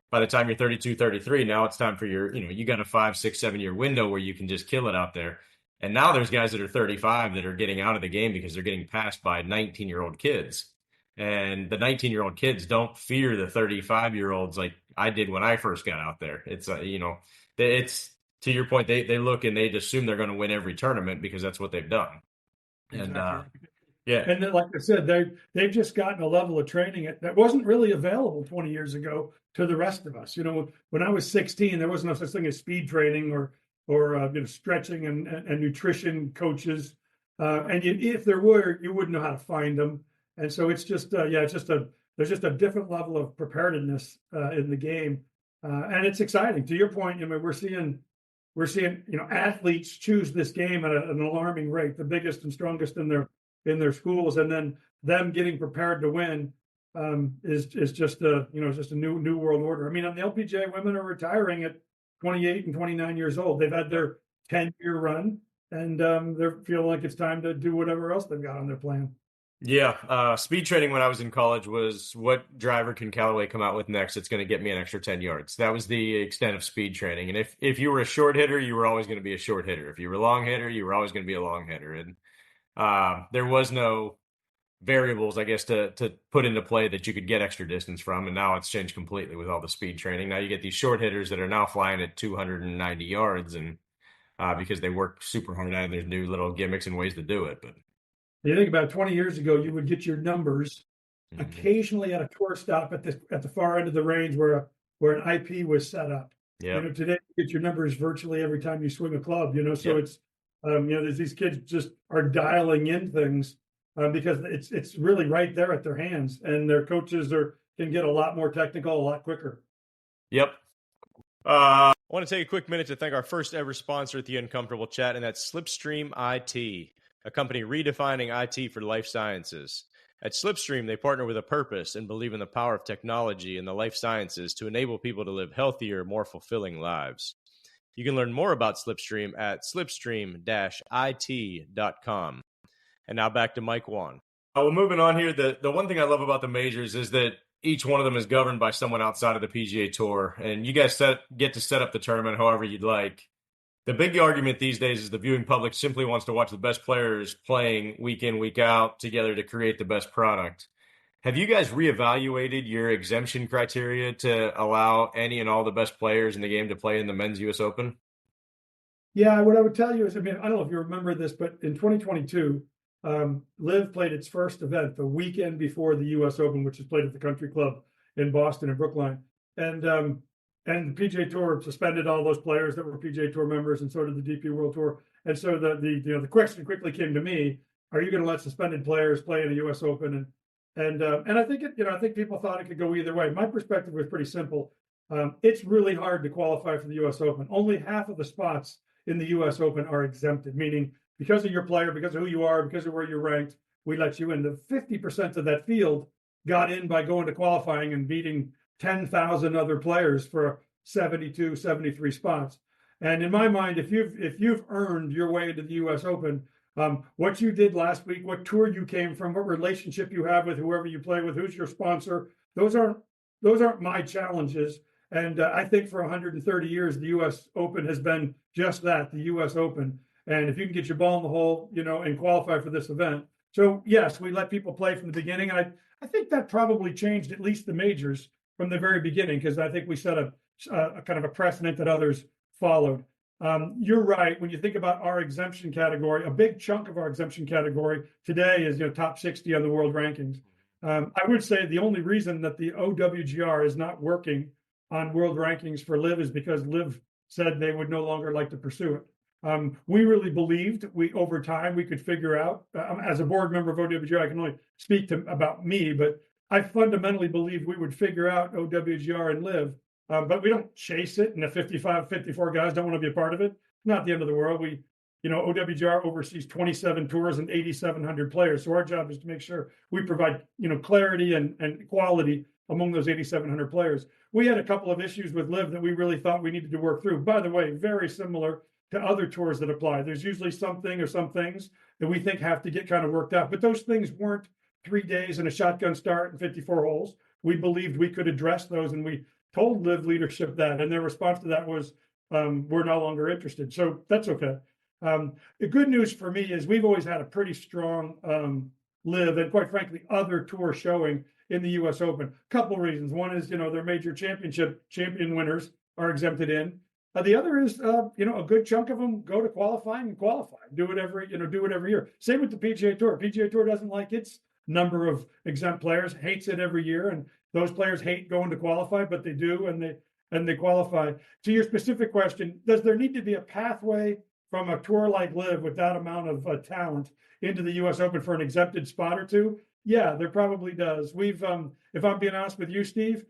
by the time you're 32, 33, now it's time for you got a 5, 6, 7-year window where you can just kill it out there. And now there's guys that are 35 that are getting out of the game because they're getting passed by 19-year-old kids. And the 19-year-old kids don't fear the 35-year-olds like I did when I first got out there. It's, it's to your point, they look and they assume they're going to win every tournament because that's what they've done. Exactly. And yeah. And then, like I said, they've just gotten a level of training that wasn't really available 20 years ago to the rest of us. When I was 16, there was no such thing as speed training or stretching and nutrition coaches. And if there were, you wouldn't know how to find them. And so it's just, there's just a different level of preparedness in the game. And it's exciting. To your point, we're seeing we're seeing, athletes choose this game at an alarming rate, the biggest and strongest in their schools, and then them getting prepared to win is just a new world order. I mean, on the LPGA, women are retiring at 28 and 29 years old. They've had their 10-year run, and they're feeling like it's time to do whatever else they've got on their plan. Yeah, speed training when I was in college was what driver can Callaway come out with next? It's going to get me an extra 10 yards. That was the extent of speed training. And if you were a short hitter, you were always going to be a short hitter. If you were a long hitter, you were always going to be a long hitter. And there was no variables, I guess, to put into play that you could get extra distance from. And now it's changed completely with all the speed training. Now you get these short hitters that are now flying at 290 yards, and because they work super hard at it, there's new little gimmicks and ways to do it. But you think about 20 years ago, you would get your numbers occasionally at a tour stop at the far end of the range where an IP was set up. Yeah. Today you get your numbers virtually every time you swing a club. So Yep. it's there's these kids just are dialing in things because it's really right there at their hands, and their coaches can get a lot more technical a lot quicker. Yep. I want to take a quick minute to thank our first ever sponsor at the Uncomfortable Chat, and that's Slipstream IT, a company redefining IT for life sciences. At Slipstream, they partner with a purpose and believe in the power of technology and the life sciences to enable people to live healthier, more fulfilling lives. You can learn more about Slipstream at slipstream-it.com. And now back to Mike Whan. Well, moving on here, the one thing I love about the majors is that each one of them is governed by someone outside of the PGA Tour, and you guys get to set up the tournament however you'd like. The big argument these days is the viewing public simply wants to watch the best players playing week in, week out together to create the best product. Have you guys reevaluated your exemption criteria to allow any and all the best players in the game to play in the men's U.S. Open? Yeah, what I would tell you is, I don't know if you remember this, but in 2022, Liv played its first event the weekend before the U.S. Open, which is played at the Country Club in Boston and Brookline. And the PGA Tour suspended all those players that were PGA Tour members, and so did the DP World Tour. And so the question quickly came to me: are you going to let suspended players play in a U.S. Open? And I think I think people thought it could go either way. My perspective was pretty simple. It's really hard to qualify for the U.S. Open. Only half of the spots in the U.S. Open are exempted, meaning because of your player, because of who you are, because of where you're ranked, we let you in. The 50% of that field got in by going to qualifying and beating 10,000 other players for 72, 73 spots. And in my mind, if you've earned your way into the U.S. Open, what you did last week, what tour you came from, what relationship you have with whoever you play with, who's your sponsor, those aren't my challenges. And I think for 130 years, the U.S. Open has been just that, the U.S. Open. And if you can get your ball in the hole, and qualify for this event. So yes, we let people play from the beginning. And I think that probably changed at least the majors from the very beginning, because I think we set a kind of a precedent that others followed. You're right. When you think about our exemption category, a big chunk of our exemption category today is top 60 on the world rankings. I would say the only reason that the OWGR is not working on world rankings for Liv is because Liv said they would no longer like to pursue it. We really believed over time we could figure out, as a board member of OWGR, I can only speak about me, but I fundamentally believed we would figure out OWGR and Liv, but we don't chase it, and the 55, 54 guys don't want to be a part of it. Not the end of the world. OWGR oversees 27 tours and 8,700 players. So our job is to make sure we provide, clarity and quality among those 8,700 players. We had a couple of issues with Liv that we really thought we needed to work through. By the way, very similar to other tours that apply. There's usually something or some things that we think have to get kind of worked out, but those things weren't 3 days and a shotgun start and 54 holes. We believed we could address those, and we told Liv leadership that, and their response to that was, we're no longer interested. So that's okay. The good news for me is we've always had a pretty strong Liv, and quite frankly, other tour showing in the U.S. Open. A couple of reasons. One is, their major champion winners are exempted in. The other is, a good chunk of them go to qualifying and qualify. Do it every year. Same with the PGA Tour. PGA Tour doesn't like its number of exempt players, hates it every year, and those players hate going to qualify, but they do, and they qualify. To your specific question, does there need to be a pathway from a tour like Liv with that amount of talent into the U.S. Open for an exempted spot or two? Yeah, there probably does. We've, if I'm being honest with you, Steve,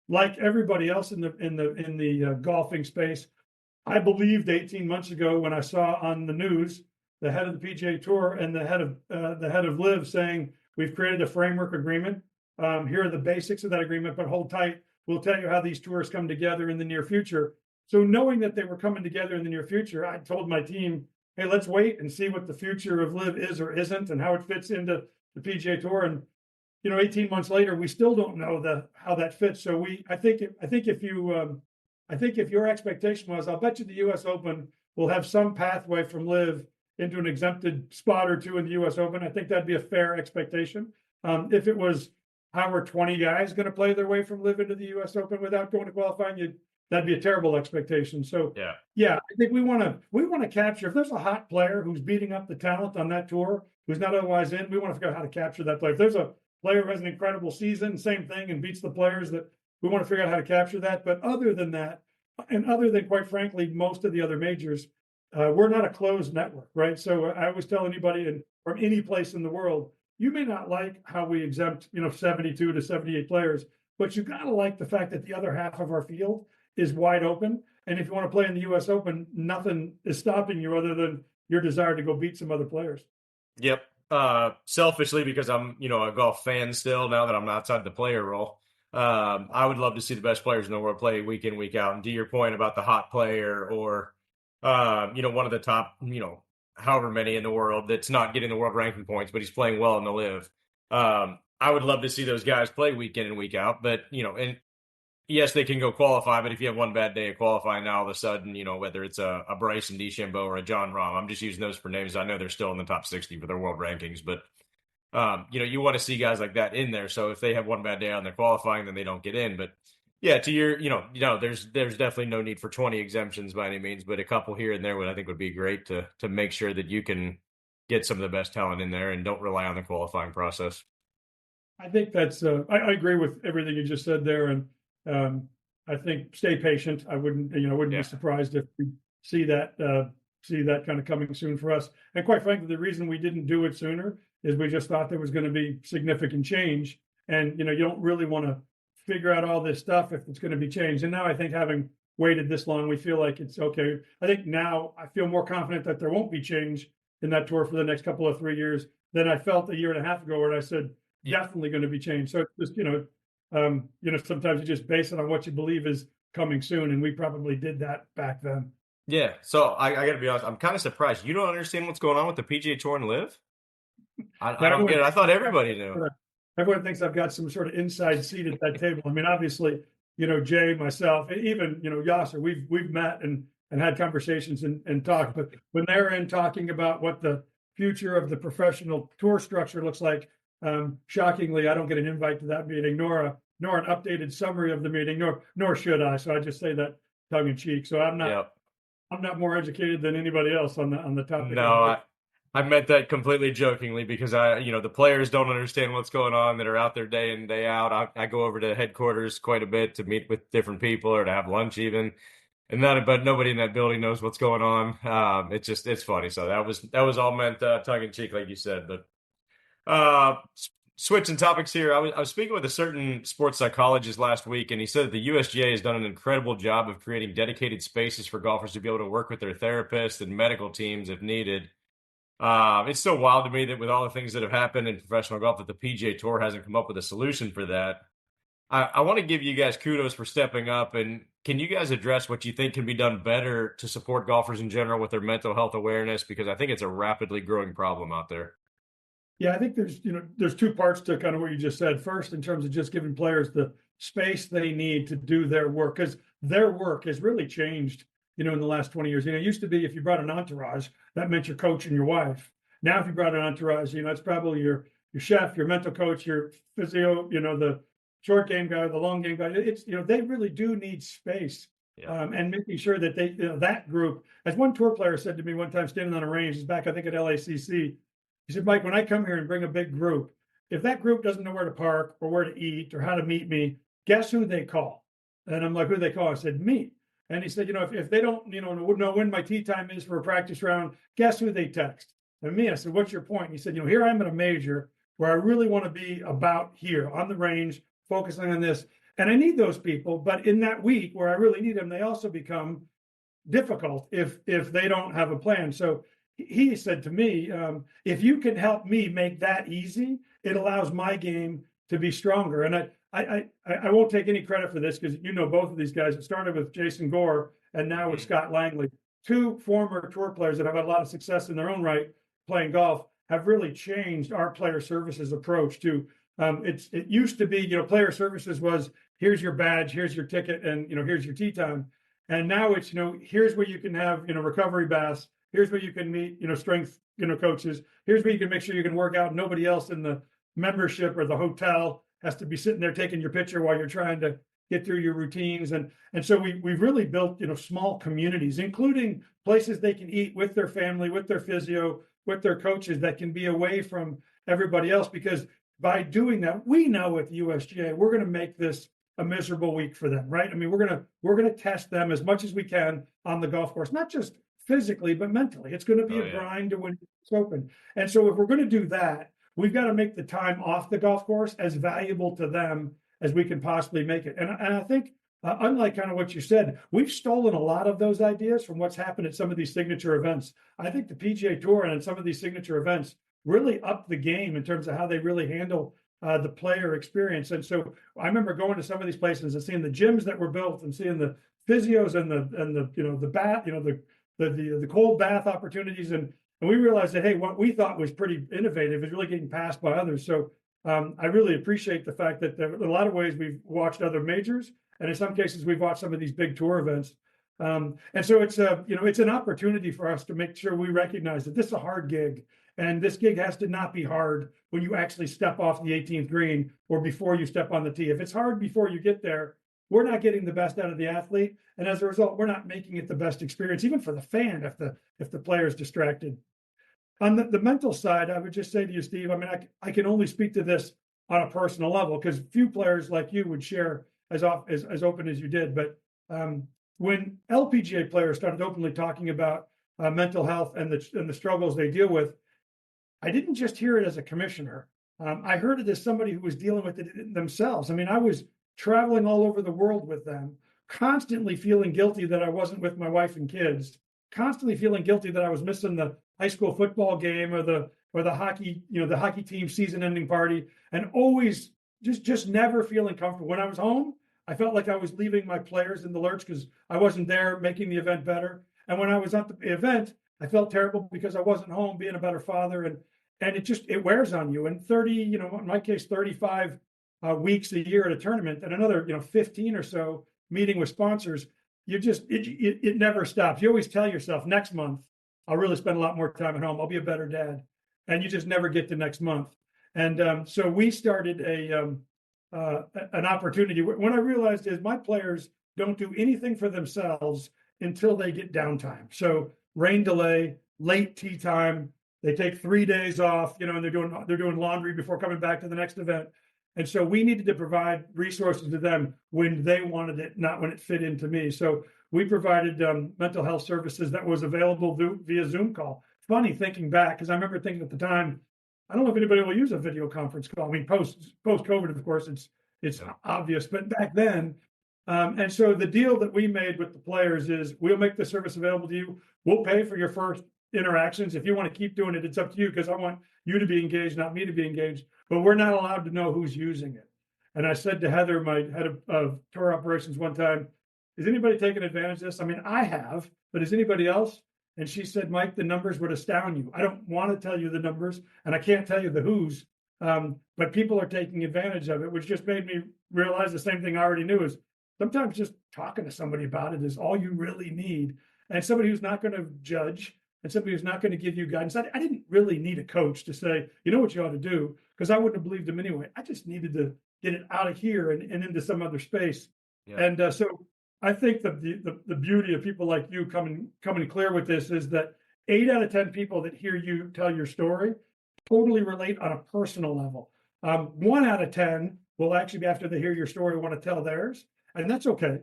like everybody else in the golfing space, I believed 18 months ago when I saw on the news the head of the PGA Tour and the head of Live saying we've created a framework agreement. Here are the basics of that agreement, but hold tight. We'll tell you how these tours come together in the near future. So knowing that they were coming together in the near future, I told my team, hey, let's wait and see what the future of Live is or isn't and how it fits into the PGA Tour. And 18 months later, we still don't know how that fits. So I think if your expectation was, I'll bet you the U.S. Open will have some pathway from Live into an exempted spot or two in the U.S. Open, I think that'd be a fair expectation. If it was how are 20 guys going to play their way from Live into the U.S. Open without going to qualifying, that'd be a terrible expectation. So yeah, I think we want to capture, if there's a hot player who's beating up the talent on that tour, who's not otherwise in, we want to figure out how to capture that player. If there's a player who has an incredible season, same thing, and beats the players, that we want to figure out how to capture that. But other than that, and other than, quite frankly, most of the other majors, we're not a closed network, right? So I always tell anybody from any place in the world, you may not like how we exempt, 72 to 78 players, but you got to like the fact that the other half of our field is wide open. And if you want to play in the U.S. Open, nothing is stopping you other than your desire to go beat some other players. Yep. Selfishly, because I'm, a golf fan still, now that I'm outside the player role, I would love to see the best players in the world play week in, week out. And to your point about the hot player or, one of the top, however many in the world that's not getting the world ranking points, but he's playing well in the Live. I would love to see those guys play week in and week out. But, and yes, they can go qualify, but if you have one bad day of qualifying, now all of a sudden, whether it's a Bryson DeChambeau or a John Rahm, I'm just using those for names. I know they're still in the top 60 for their world rankings, but, you want to see guys like that in there. So if they have one bad day on their qualifying, then they don't get in. But yeah, to your, there's definitely no need for 20 exemptions by any means, but a couple here and there I think would be great to make sure that you can get some of the best talent in there and don't rely on the qualifying process. I think that's, I agree with everything you just said there. And I think stay patient. I wouldn't be surprised if we see that kind of coming soon for us. And quite frankly, the reason we didn't do it sooner is we just thought there was going to be significant change. And, you don't really want to figure out all this stuff if it's going to be changed. And now I think having waited this long, we feel like it's okay. I think now I feel more confident that there won't be change in that tour for the next couple of 3 years than I felt a year and a half ago where I said, definitely going to be changed. So it's just, sometimes you just base it on what you believe is coming soon. And we probably did that back then. Yeah. So I got to be honest, I'm kind of surprised. You don't understand what's going on with the PGA Tour and Live? I don't get it. I thought everybody knew. Everyone thinks I've got some sort of inside seat at that table. I mean, obviously, Jay, myself, even, Yasser, we've met and had conversations and talked. But when they're in talking about what the future of the professional tour structure looks like, shockingly, I don't get an invite to that meeting, nor an updated summary of the meeting, nor should I. So I just say that tongue in cheek. So I'm not more educated than anybody else on the topic. No, I meant that completely jokingly because the players don't understand what's going on that are out there day in, day out. I go over to headquarters quite a bit to meet with different people or to have lunch even. But nobody in that building knows what's going on. It's funny. So that was all meant tongue in cheek, like you said. But switching topics here, I was speaking with a certain sports psychologist last week, and he said that the USGA has done an incredible job of creating dedicated spaces for golfers to be able to work with their therapists and medical teams if needed. It's so wild to me that with all the things that have happened in professional golf, that the PGA Tour hasn't come up with a solution for that. I want to give you guys kudos for stepping up. And can you guys address what you think can be done better to support golfers in general with their mental health awareness? Because I think it's a rapidly growing problem out there. Yeah, I think there's two parts to kind of what you just said. First, in terms of just giving players the space they need to do their work, because their work has really changed, in the last 20 years. It used to be if you brought an entourage, that meant your coach and your wife. Now, if you brought an entourage, it's probably your chef, your mental coach, your physio, the short game guy, the long game guy. It's, they really do need space. And making sure that they, that group, as one tour player said to me one time, standing on a range, back, I think at LACC, he said, Mike, when I come here and bring a big group, if that group doesn't know where to park or where to eat or how to meet me, guess who they call? And I'm like, who do they call? I said, me. And he said, if they don't, know when my tee time is for a practice round, guess who they text? And me, I said, what's your point? And he said, here I am at a major where I really want to be about here on the range, focusing on this. And I need those people. But in that week where I really need them, they also become difficult if they don't have a plan. So he said to me, if you can help me make that easy, it allows my game to be stronger. And I won't take any credit for this because both of these guys. It started with Jason Gore and now with Scott Langley, two former tour players that have had a lot of success in their own right playing golf, have really changed our player services approach to. It used to be, player services was here's your badge, here's your ticket, and here's your tee time. And now it's here's where you can have recovery baths. Here's where you can meet strength coaches. Here's where you can make sure you can work out. Nobody else in the membership or the hotel has to be sitting there taking your picture while you're trying to get through your routines. And so we've really built small communities, including places they can eat with their family, with their physio, with their coaches, that can be away from everybody else. Because by doing that, we know at the USGA we're going to make this a miserable week for them, right? I mean, we're going to test them as much as we can on the golf course, not just physically but mentally. It's going to be a grind to win it's open. And so if we're going to do that, we've got to make the time off the golf course as valuable to them as we can possibly make it. And I think, unlike kind of what you said, we've stolen a lot of those ideas from what's happened at some of these signature events. I think the PGA Tour and some of these signature events really upped the game in terms of how they really handle the player experience. And so I remember going to some of these places and seeing the gyms that were built and seeing the physios and the bath, the cold bath opportunities. And we realized that, hey, what we thought was pretty innovative is really getting passed by others. So I really appreciate the fact that in a lot of ways we've watched other majors, and in some cases we've watched some of these big tour events. And so it's an opportunity for us to make sure we recognize that this is a hard gig. And this gig has to not be hard when you actually step off the 18th green or before you step on the tee. If it's hard before you get there, we're not getting the best out of the athlete. And as a result, we're not making it the best experience, even for the fan, if the player is distracted. On the mental side, I would just say to you, Steve, I mean, I can only speak to this on a personal level because few players like you would share as open as you did. But when LPGA players started openly talking about mental health and the struggles they deal with, I didn't just hear it as a commissioner. I heard it as somebody who was dealing with it themselves. I mean, I was traveling all over the world with them, constantly feeling guilty that I wasn't with my wife and kids, constantly feeling guilty that I was missing the high school football game or the hockey, the hockey team season-ending party, and always just never feeling comfortable. When I was home, I felt like I was leaving my players in the lurch because I wasn't there making the event better. And when I was at the event, I felt terrible because I wasn't home being a better father. And it wears on you. And 30, in my case, 35 weeks a year at a tournament, and another, 15 or so meeting with sponsors, it never stops. You always tell yourself, next month, I'll really spend a lot more time at home. I'll be a better dad. And you just never get to next month. And so we started an opportunity. When I realized is my players don't do anything for themselves until they get downtime. So rain delay, late tee time, they take 3 days off, and they're doing laundry before coming back to the next event. And so we needed to provide resources to them when they wanted it, not when it fit into me. So we provided mental health services that was available via Zoom call. Funny thinking back, because I remember thinking at the time, I don't know if anybody will use a video conference call. I mean, post COVID, of course, it's obvious, but back then. And so the deal that we made with the players is we'll make the service available to you. We'll pay for your first interactions. If you want to keep doing it, it's up to you, because I want you to be engaged, not me to be engaged. But we're not allowed to know who's using it. And I said to Heather, my head of tour operations, one time, is anybody taking advantage of this? I mean, I have, but is anybody else? And she said, Mike, the numbers would astound you. I don't want to tell you the numbers, and I can't tell you the who's, but people are taking advantage of it, which just made me realize the same thing I already knew, is sometimes just talking to somebody about it is all you really need. And somebody who's not going to judge, and somebody who's not going to give you guidance. I didn't really need a coach to say, you know what you ought to do, because I wouldn't have believed him anyway. I just needed to get it out of here and into some other space. Yeah. And so I think the beauty of people like you coming clear with this is that 8 out of 10 people that hear you tell your story totally relate on a personal level. 1 out of 10 will actually, be after they hear your story, want to tell theirs, and that's okay.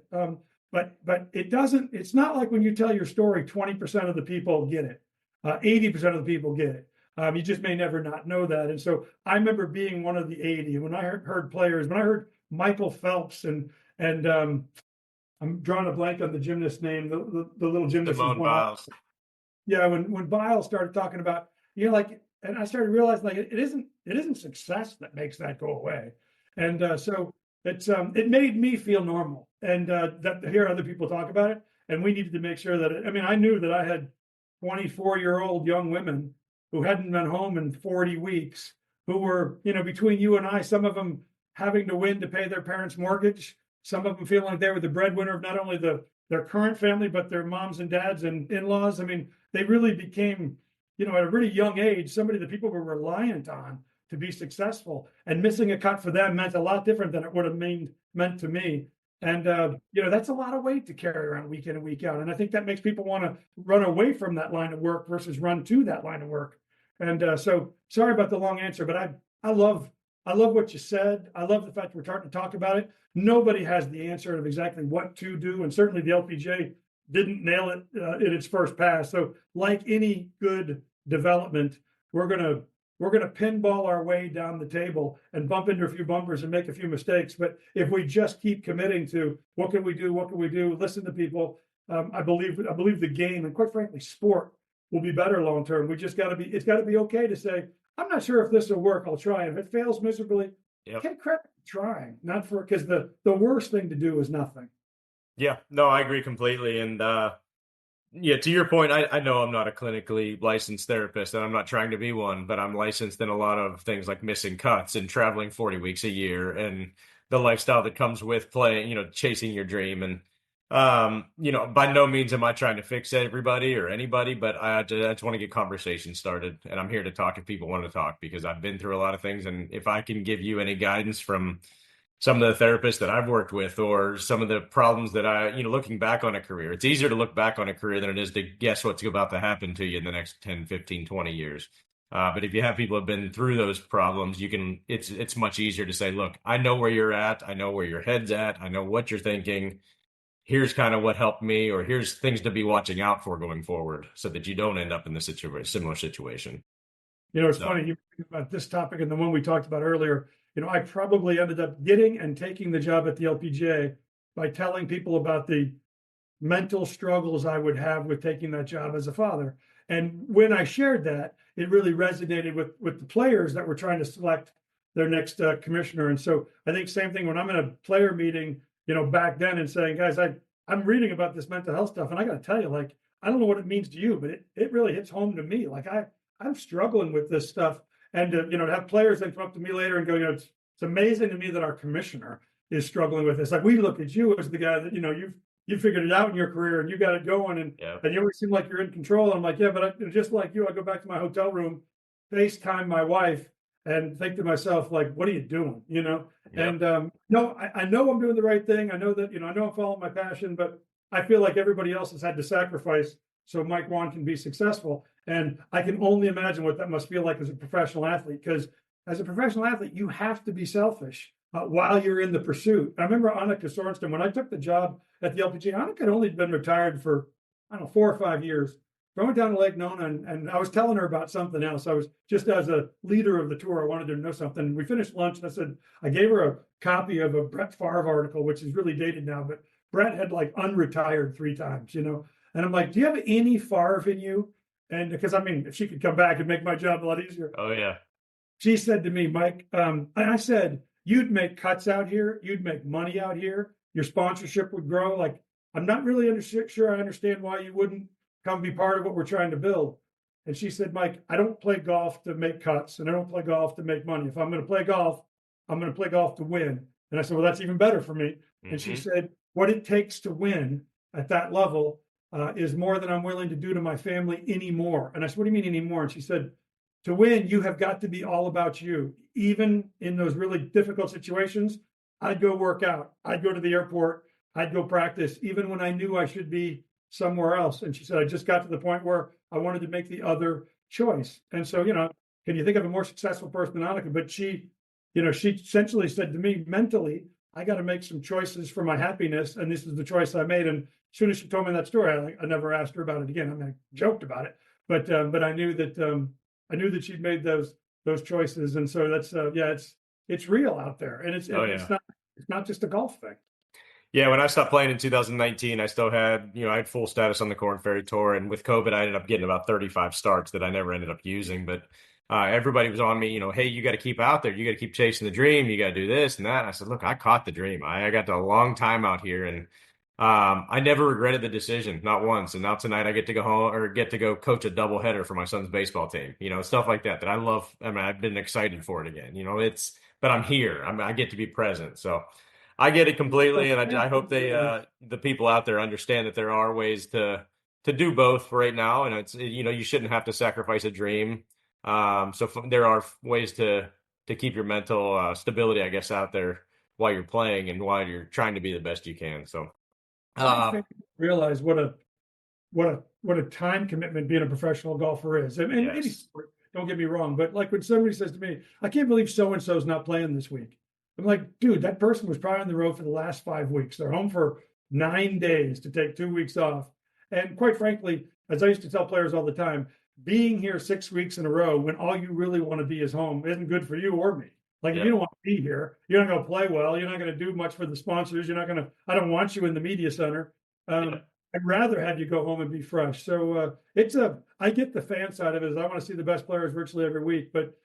But it's not like when you tell your story, 20% of the people get it. 80% of the people get it. You just may never not know that. And so I remember being one of the 80. And when I heard players, when I heard Michael Phelps and I'm drawing a blank on the gymnast name, the little gymnast. Simone Biles. Yeah, when Biles started talking about, like, and I started realizing like it isn't success that makes that go away, and so it made me feel normal, and that to hear other people talk about it, and we needed to make sure that I knew that I had 24-year-old young women who hadn't been home in 40 weeks, who were between you and I, some of them having to win to pay their parents' mortgage, some of them feeling like they were the breadwinner of not only their current family but their moms and dads and in-laws. They really became, at a really young age, somebody that people were reliant on to be successful. And missing a cut for them meant a lot different than it would have meant to me. And, that's a lot of weight to carry around week in and week out. And I think that makes people want to run away from that line of work versus run to that line of work. And so sorry about the long answer, but I love what you said. I love the fact we're starting to talk about it. Nobody has the answer of exactly what to do. And certainly the LPGA didn't nail it in its first pass. So like any good development, we're gonna pinball our way down the table and bump into a few bumpers and make a few mistakes. But if we just keep committing to what can we do, listen to people, I believe the game and quite frankly sport will be better long term. It's got to be okay to say, I'm not sure if this will work. I'll try. If it fails miserably, take credit for trying, not for because the worst thing to do is nothing. Yeah, no, I agree completely. And to your point, I know I'm not a clinically licensed therapist and I'm not trying to be one, but I'm licensed in a lot of things like missing cuts and traveling 40 weeks a year and the lifestyle that comes with playing, chasing your dream. And, by no means am I trying to fix everybody or anybody, but I just want to get conversations started. And I'm here to talk if people want to talk because I've been through a lot of things. And if I can give you any guidance from some of the therapists that I've worked with or some of the problems that looking back on a career, it's easier to look back on a career than it is to guess what's about to happen to you in the next 10, 15, 20 years. But if you have people who have been through those problems, it's much easier to say, look, I know where you're at. I know where your head's at. I know what you're thinking. Here's kind of what helped me, or here's things to be watching out for going forward so that you don't end up in similar situation. It's funny you think about this topic and the one we talked about earlier. I probably ended up getting and taking the job at the LPGA by telling people about the mental struggles I would have with taking that job as a father. And when I shared that, it really resonated with the players that were trying to select their next commissioner. And so I think same thing when I'm in a player meeting, back then and saying, guys, I'm reading about this mental health stuff. And I got to tell you, like, I don't know what it means to you, but it really hits home to me. Like I'm struggling with this stuff. And to have players then come up to me later and go, it's amazing to me that our commissioner is struggling with this. Like we look at you as the guy that you figured it out in your career and you got it going, and you always seem like you're in control. And I'm like, yeah, but just like you, I go back to my hotel room, FaceTime my wife, and think to myself, like, what are you doing? And no, I know I'm doing the right thing. I know that I know I'm following my passion, but I feel like everybody else has had to sacrifice so Mike Whan can be successful. And I can only imagine what that must feel like as a professional athlete, because as a professional athlete, you have to be selfish while you're in the pursuit. I remember Annika Sorenstam, when I took the job at the LPGA, Annika had only been retired for, 4 or 5 years. So I went down to Lake Nona and I was telling her about something else. I was just as a leader of the tour, I wanted her to know something. We finished lunch and I gave her a copy of a Brett Favre article, which is really dated now, but Brett had like unretired 3 times, And I'm like, do you have any Favre in you? And because if she could come back and make my job a lot easier. Oh, yeah. She said to me, Mike, and I said, you'd make cuts out here. You'd make money out here. Your sponsorship would grow. Like, I'm not really sure I understand why you wouldn't come be part of what we're trying to build. And she said, Mike, I don't play golf to make cuts and I don't play golf to make money. If I'm going to play golf, I'm going to play golf to win. And I said, well, that's even better for me. Mm-hmm. And she said, what it takes to win at that level is more than I'm willing to do to my family anymore. And I said, what do you mean anymore? And she said, to win, you have got to be all about you. Even in those really difficult situations, I'd go work out. I'd go to the airport. I'd go practice, even when I knew I should be somewhere else. And she said, I just got to the point where I wanted to make the other choice. And so, can you think of a more successful person than Annika? But she essentially said to me mentally, I got to make some choices for my happiness. And this is the choice I made. And as soon as she told me that story, I never asked her about it again. I joked about it, but I knew that she'd made those choices. And so that's, it's real out there. And it's not just a golf thing. Yeah, when I stopped playing in 2019, I still had, I had full status on the Corn Ferry Tour, and with COVID, I ended up getting about 35 starts that I never ended up using. But everybody was on me, hey, you got to keep out there, you got to keep chasing the dream, you got to do this and that. And I said, look, I caught the dream. I got a long time out here, and I never regretted the decision, not once. And now tonight, I get to go home or get to go coach a doubleheader for my son's baseball team, stuff like that I love. I mean, I've been excited for it again. But I'm here. I get to be present, so. I get it completely, and I hope the people out there understand that there are ways to do both right now, and it's you shouldn't have to sacrifice a dream. There are ways to keep your mental stability, I guess, out there while you're playing and while you're trying to be the best you can. So, I think realize what a time commitment being a professional golfer is. And yes. any sport, don't get me wrong, but like when somebody says to me, I can't believe so and so's not playing this week. I'm like, dude, that person was probably on the road for the last 5 weeks. They're home for 9 days to take 2 weeks off. And quite frankly, as I used to tell players all the time, being here 6 weeks in a row when all you really want to be is home isn't good for you or me. Like, if you don't want to be here, you're not going to play well. You're not going to do much for the sponsors. I don't want you in the media center. I'd rather have you go home and be fresh. So I get the fan side of it. I want to see the best players virtually every week. But,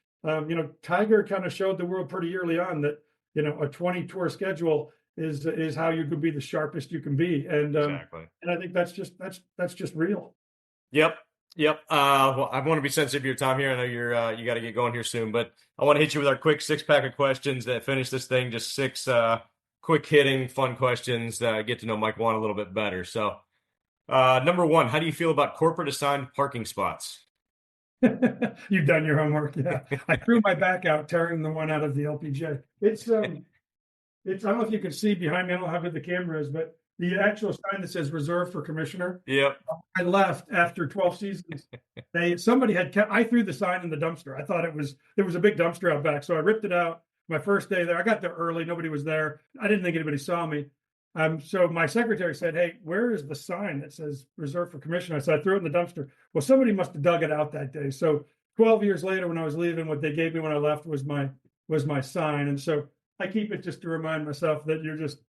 Tiger kind of showed the world pretty early on that, a 20 tour schedule is how you could be the sharpest you can be. And Exactly. And I think that's just real. Yep. Well, I want to be sensitive to your time here. I know you got to get going here soon, but I want to hit you with our quick 6-pack of questions that finish this thing. Just 6 quick hitting, fun questions. Get to know Mike Whan a little bit better. So, number 1, how do you feel about corporate assigned parking spots? You've done your homework. Yeah. I threw my back out tearing the one out of the LPGA. It's I don't know if you can see behind me. I don't know how good the camera is, but the actual sign that says reserved for commissioner. Yep. I left after 12 seasons. I threw the sign in the dumpster. I thought there was a big dumpster out back. So I ripped it out my first day there. I got there early. Nobody was there. I didn't think anybody saw me. So my secretary said, hey, where is the sign that says reserved for commissioner? I said, I threw it in the dumpster. Well, somebody must have dug it out that day. So 12 years later, when I was leaving, what they gave me when I left was my sign. And so I keep it just to remind myself that you're just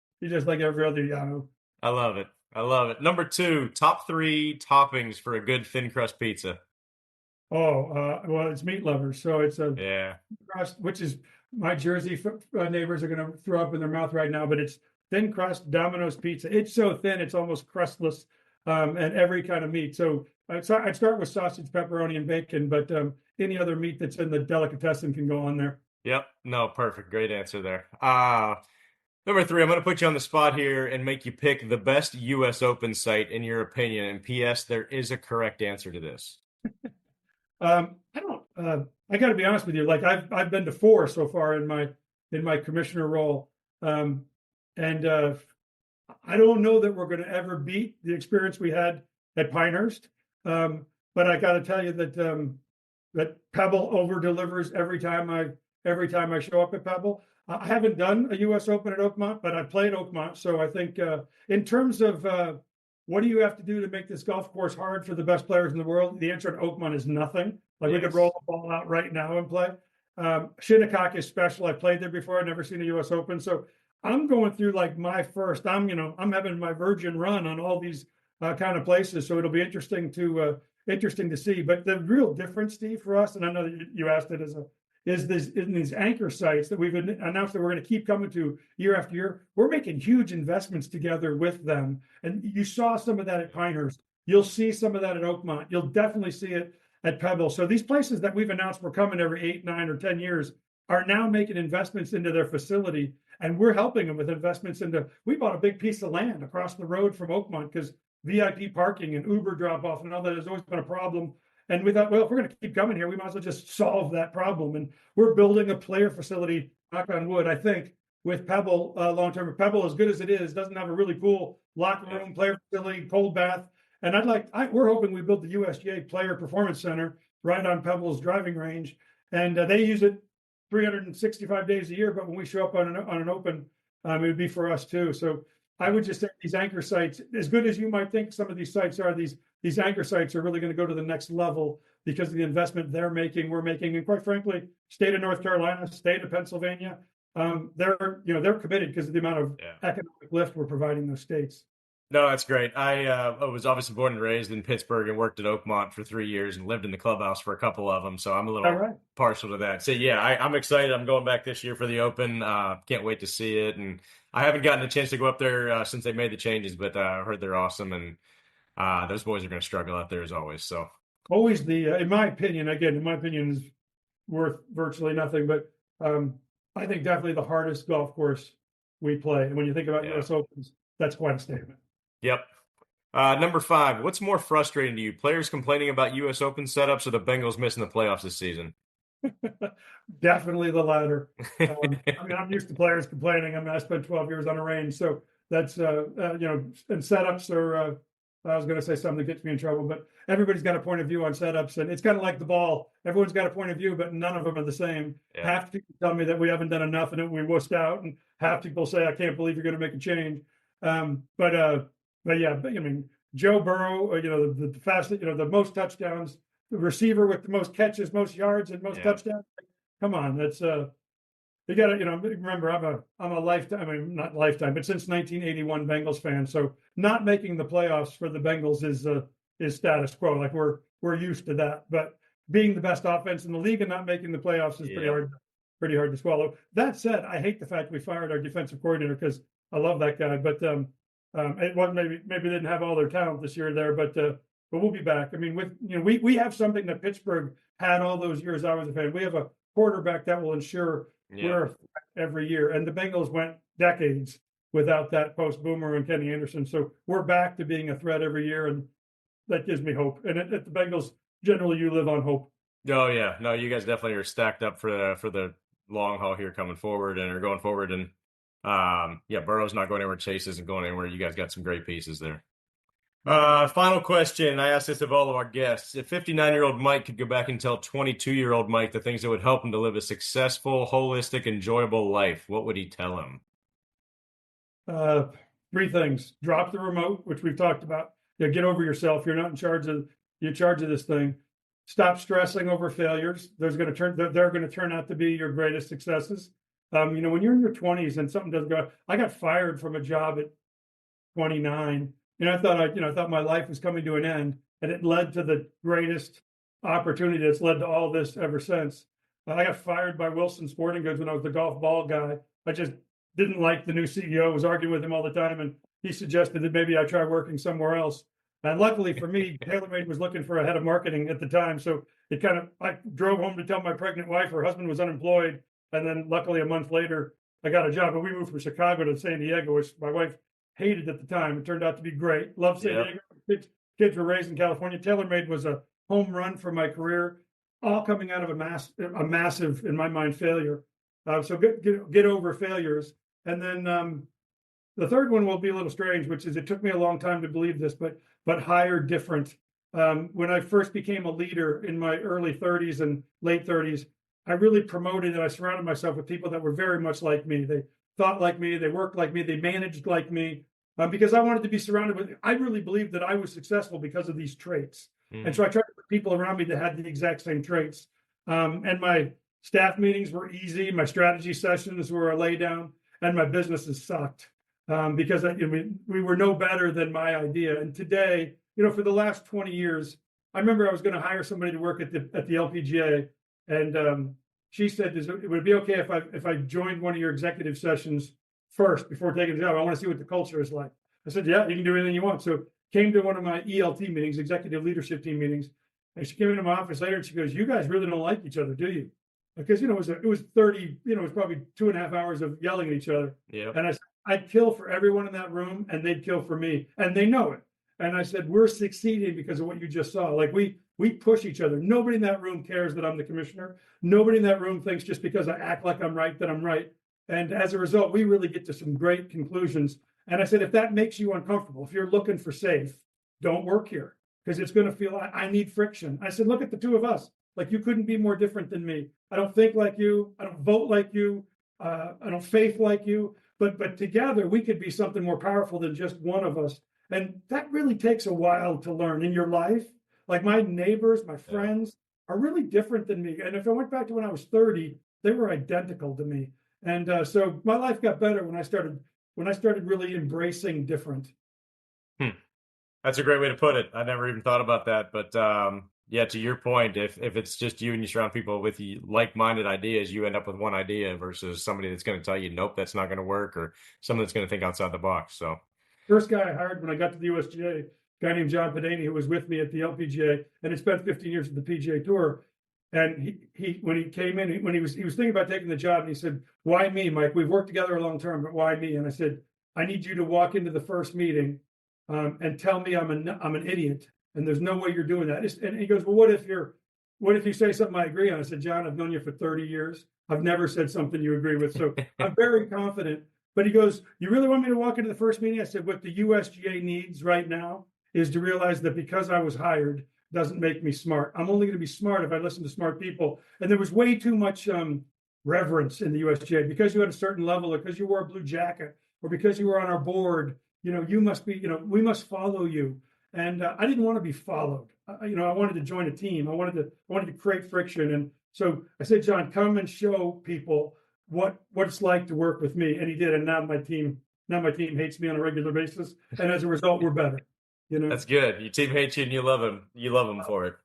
like every other Yahoo. I love it. Number 2, top 3 toppings for a good thin crust pizza. Well, it's meat lovers. So it's a crust, which is my Jersey neighbors are going to throw up in their mouth right now, but it's thin crust Domino's pizza. It's so thin, it's almost crustless, and every kind of meat. So I'd start with sausage, pepperoni, and bacon, but any other meat that's in the delicatessen can go on there. Yep. No, perfect. Great answer there. Number 3, I'm going to put you on the spot here and make you pick the best U.S. Open site in your opinion. And P.S., there is a correct answer to this. I got to be honest with you. Like I've been to 4 so far in my commissioner role. And I don't know that we're going to ever beat the experience we had at Pinehurst. But I got to tell you that Pebble over delivers every time I show up at Pebble. I haven't done a U.S. Open at Oakmont, but I played Oakmont. So I think in terms of what do you have to do to make this golf course hard for the best players in the world, the answer at Oakmont is nothing. Like we could roll the ball out right now and play. Shinnecock is special. I played there before. I've never seen a U.S. Open. So I'm going through like my first. I'm having my virgin run on all these kind of places. So it'll be interesting to see. But the real difference, Steve, for us, and I know that you asked it is in these anchor sites that we've announced that we're going to keep coming to year after year. We're making huge investments together with them. And you saw some of that at Pinehurst. You'll see some of that at Oakmont. You'll definitely see it at Pebble. So these places that we've announced we're coming every 8, 9, or 10 years are now making investments into their facility. And we're helping them with investments we bought a big piece of land across the road from Oakmont because VIP parking and Uber drop off and all that has always been a problem. And we thought, well, if we're going to keep coming here, we might as well just solve that problem. And we're building a player facility, knock on wood, I think, with Pebble long-term. Pebble, as good as it is, doesn't have a really cool locker room, player facility, cold bath. And we're hoping we build the USGA Player Performance Center right on Pebble's driving range. And they use it 365 days a year. But when we show up on an open, it would be for us too. So I would just say these anchor sites, as good as you might think some of these sites are, these anchor sites are really going to go to the next level because of the investment we're making, and quite frankly, state of North Carolina, state of Pennsylvania, they're committed because of the amount of Yeah. economic lift we're providing those states. No, that's great. I was obviously born and raised in Pittsburgh and worked at Oakmont for 3 years and lived in the clubhouse for a couple of them. So I'm a All little right. partial to that. So yeah, I'm excited. I'm going back this year for the Open. Can't wait to see it. And I haven't gotten a chance to go up there since they made the changes, but I heard they're awesome. And those boys are going to struggle out there as always. So Always in my opinion, is worth virtually nothing, but I think definitely the hardest golf course we play. And when you think about yeah. US Opens, that's quite a statement. Yep. Number 5, what's more frustrating to you? Players complaining about US Open setups or the Bengals missing the playoffs this season? Definitely the latter. I'm used to players complaining. I spent 12 years on a range, so that's and setups are. I was going to say something that gets me in trouble, but everybody's got a point of view on setups, and it's kind of like the ball. Everyone's got a point of view, but none of them are the same. Yeah. Half people tell me that we haven't done enough and that we wussed out, and half people say, "I can't believe you're going to make a change." But yeah, I mean, Joe Burrow, the fastest, the most touchdowns, the receiver with the most catches, most yards, and most touchdowns. Come on, that's you got to remember I'm a lifetime, I mean not lifetime, but since 1981 Bengals fan. So not making the playoffs for the Bengals is status quo. Like we're used to that. But being the best offense in the league and not making the playoffs is pretty hard to swallow. That said, I hate the fact we fired our defensive coordinator because I love that guy, but it wasn't maybe they didn't have all their talent this year there, but we'll be back. I mean, we have something that Pittsburgh had all those years I was a fan. We have a quarterback that will ensure we're a threat every year, and the Bengals went decades without that post Boomer and Kenny Anderson. So we're back to being a threat every year, and that gives me hope. And at the Bengals, generally, you live on hope. Oh yeah, no, you guys definitely are stacked up for the long haul here coming forward and are going forward. And Burrow's not going anywhere. Chase isn't going anywhere. You guys got some great pieces there. Final question. I asked this of all of our guests. If 59-year-old Mike could go back and tell 22-year-old Mike the things that would help him to live a successful, holistic, enjoyable life, what would he tell him? 3 things. Drop the remote, which we've talked about. Get over yourself. You're not in charge of this thing. Stop stressing over failures. They're going to turn out to be your greatest successes. When you're in your 20s and something doesn't go, I got fired from a job at 29. I thought my life was coming to an end, and it led to the greatest opportunity that's led to all this ever since. I got fired by Wilson Sporting Goods when I was the golf ball guy. I just didn't like the new CEO. I was arguing with him all the time, and he suggested that maybe I try working somewhere else. And luckily for me, TaylorMade was looking for a head of marketing at the time. So I drove home to tell my pregnant wife her husband was unemployed. And then luckily a month later, I got a job. But we moved from Chicago to San Diego, which my wife hated at the time. It turned out to be great. Loved San Diego. Kids were raised in California. TaylorMade was a home run for my career, all coming out of a massive, in my mind, failure. So get over failures. And then the third one will be a little strange, which is it took me a long time to believe this, but hire different. When I first became a leader in my early 30s and late 30s, I really promoted and I surrounded myself with people that were very much like me. They thought like me, they worked like me, they managed like me, because I wanted to be surrounded with, I really believed that I was successful because of these traits. And so I tried to put people around me that had the exact same traits. And my staff meetings were easy. My strategy sessions were a lay down, and my businesses sucked. Because we were no better than my idea. And today, for the last 20 years, I remember I was going to hire somebody to work at the LPGA, and she said, "Would it be okay if I joined one of your executive sessions first before taking the job? I want to see what the culture is like." I said, "Yeah, you can do anything you want." So came to one of my ELT meetings, executive leadership team meetings, and she came into my office later and she goes, "You guys really don't like each other, do you?" Because it was 30, it was probably 2.5 hours of yelling at each other. Yeah. And I said, I'd kill for everyone in that room, and they'd kill for me, and they know it. And I said, we're succeeding because of what you just saw. Like we push each other. Nobody in that room cares that I'm the commissioner. Nobody in that room thinks just because I act like I'm right that I'm right. And as a result, we really get to some great conclusions. And I said, if that makes you uncomfortable, if you're looking for safe, don't work here, because it's going to feel I need friction. I said, look at the two of us. Like, you couldn't be more different than me. I don't think like you. I don't vote like you. I don't faith like you. But together we could be something more powerful than just one of us. And that really takes a while to learn in your life. Like, my neighbors, my friends are really different than me. And if I went back to when I was 30, they were identical to me. And so my life got better when I started really embracing different. That's a great way to put it. I never even thought about that. But yeah, to your point, if it's just you and you surround people with like-minded ideas, you end up with one idea versus somebody that's going to tell you, nope, that's not going to work, or someone that's going to think outside the box. So first guy I hired when I got to the USGA, a guy named John Padaney, who was with me at the LPGA and had spent 15 years at the PGA Tour. And he when he came in, when he was thinking about taking the job, and he said, "Why me, Mike? We've worked together a long time, but why me?" And I said, "I need you to walk into the first meeting and tell me I'm an idiot, and there's no way you're doing that." And he goes, "Well, what if you say something I agree on?" I said, "John, I've known you for 30 years. I've never said something you agree with, so I'm very confident." But he goes, "You really want me to walk into the first meeting?" I said, "What the USGA needs right now is to realize that because I was hired doesn't make me smart. I'm only going to be smart if I listen to smart people." And there was way too much reverence in the USGA because you had a certain level, or because you wore a blue jacket, or because you were on our board. You must be. We must follow you. And I didn't want to be followed. I wanted to join a team. I wanted to create friction. And so I said, "John, come and show people what it's like to work with me." And he did. And now my team hates me on a regular basis. And as a result, we're better. That's good. Your team hates you and you love him. You love him for it.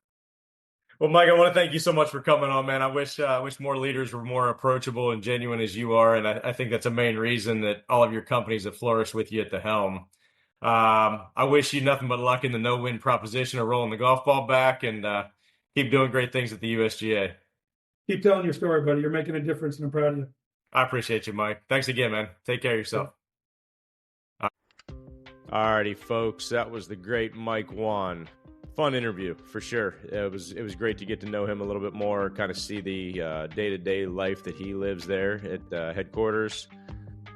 Well, Mike, I want to thank you so much for coming on, man. I wish more leaders were more approachable and genuine as you are. And I think that's a main reason that all of your companies have flourished with you at the helm. I wish you nothing but luck in the no-win proposition of rolling the golf ball back, and keep doing great things at the USGA. Keep telling your story, buddy. You're making a difference, and I'm proud of you. I appreciate you, Mike. Thanks again, man. Take care of yourself. Yeah. All righty, folks. That was the great Mike Whan. Fun interview for sure. It was great to get to know him a little bit more, kind of see the day-to-day life that he lives there at headquarters.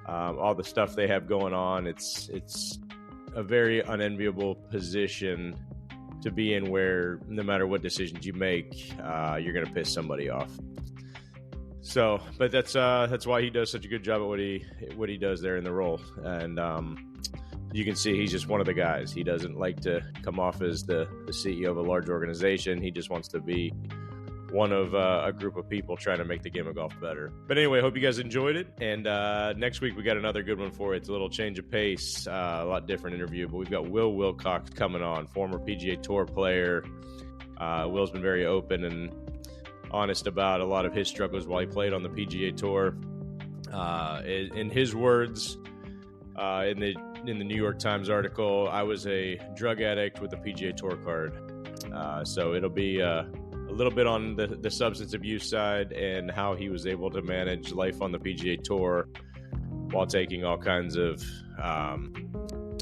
All the stuff they have going on. It's a very unenviable position to be in, where no matter what decisions you make, you're going to piss somebody off. So, but that's why he does such a good job at what he does there in the role. And you can see he's just one of the guys. He doesn't like to come off as the CEO of a large organization. He just wants to be one of a group of people trying to make the game of golf better. But anyway, hope you guys enjoyed it. And next week we got another good one for you. It's a little change of pace, a lot different interview. But we've got Will Wilcox coming on, former PGA Tour player. Will's been very open and honest about a lot of his struggles while he played on the PGA Tour. In his words, in the New York Times article, "I was a drug addict with a PGA Tour card." So it'll be a little bit on the substance abuse side and how he was able to manage life on the PGA Tour while taking all kinds of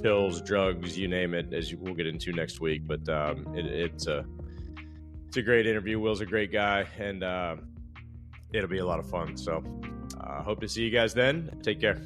pills, drugs, you name it, as we'll get into next week. But it's a great interview. Will's a great guy, and it'll be a lot of fun. So hope to see you guys then. Take care.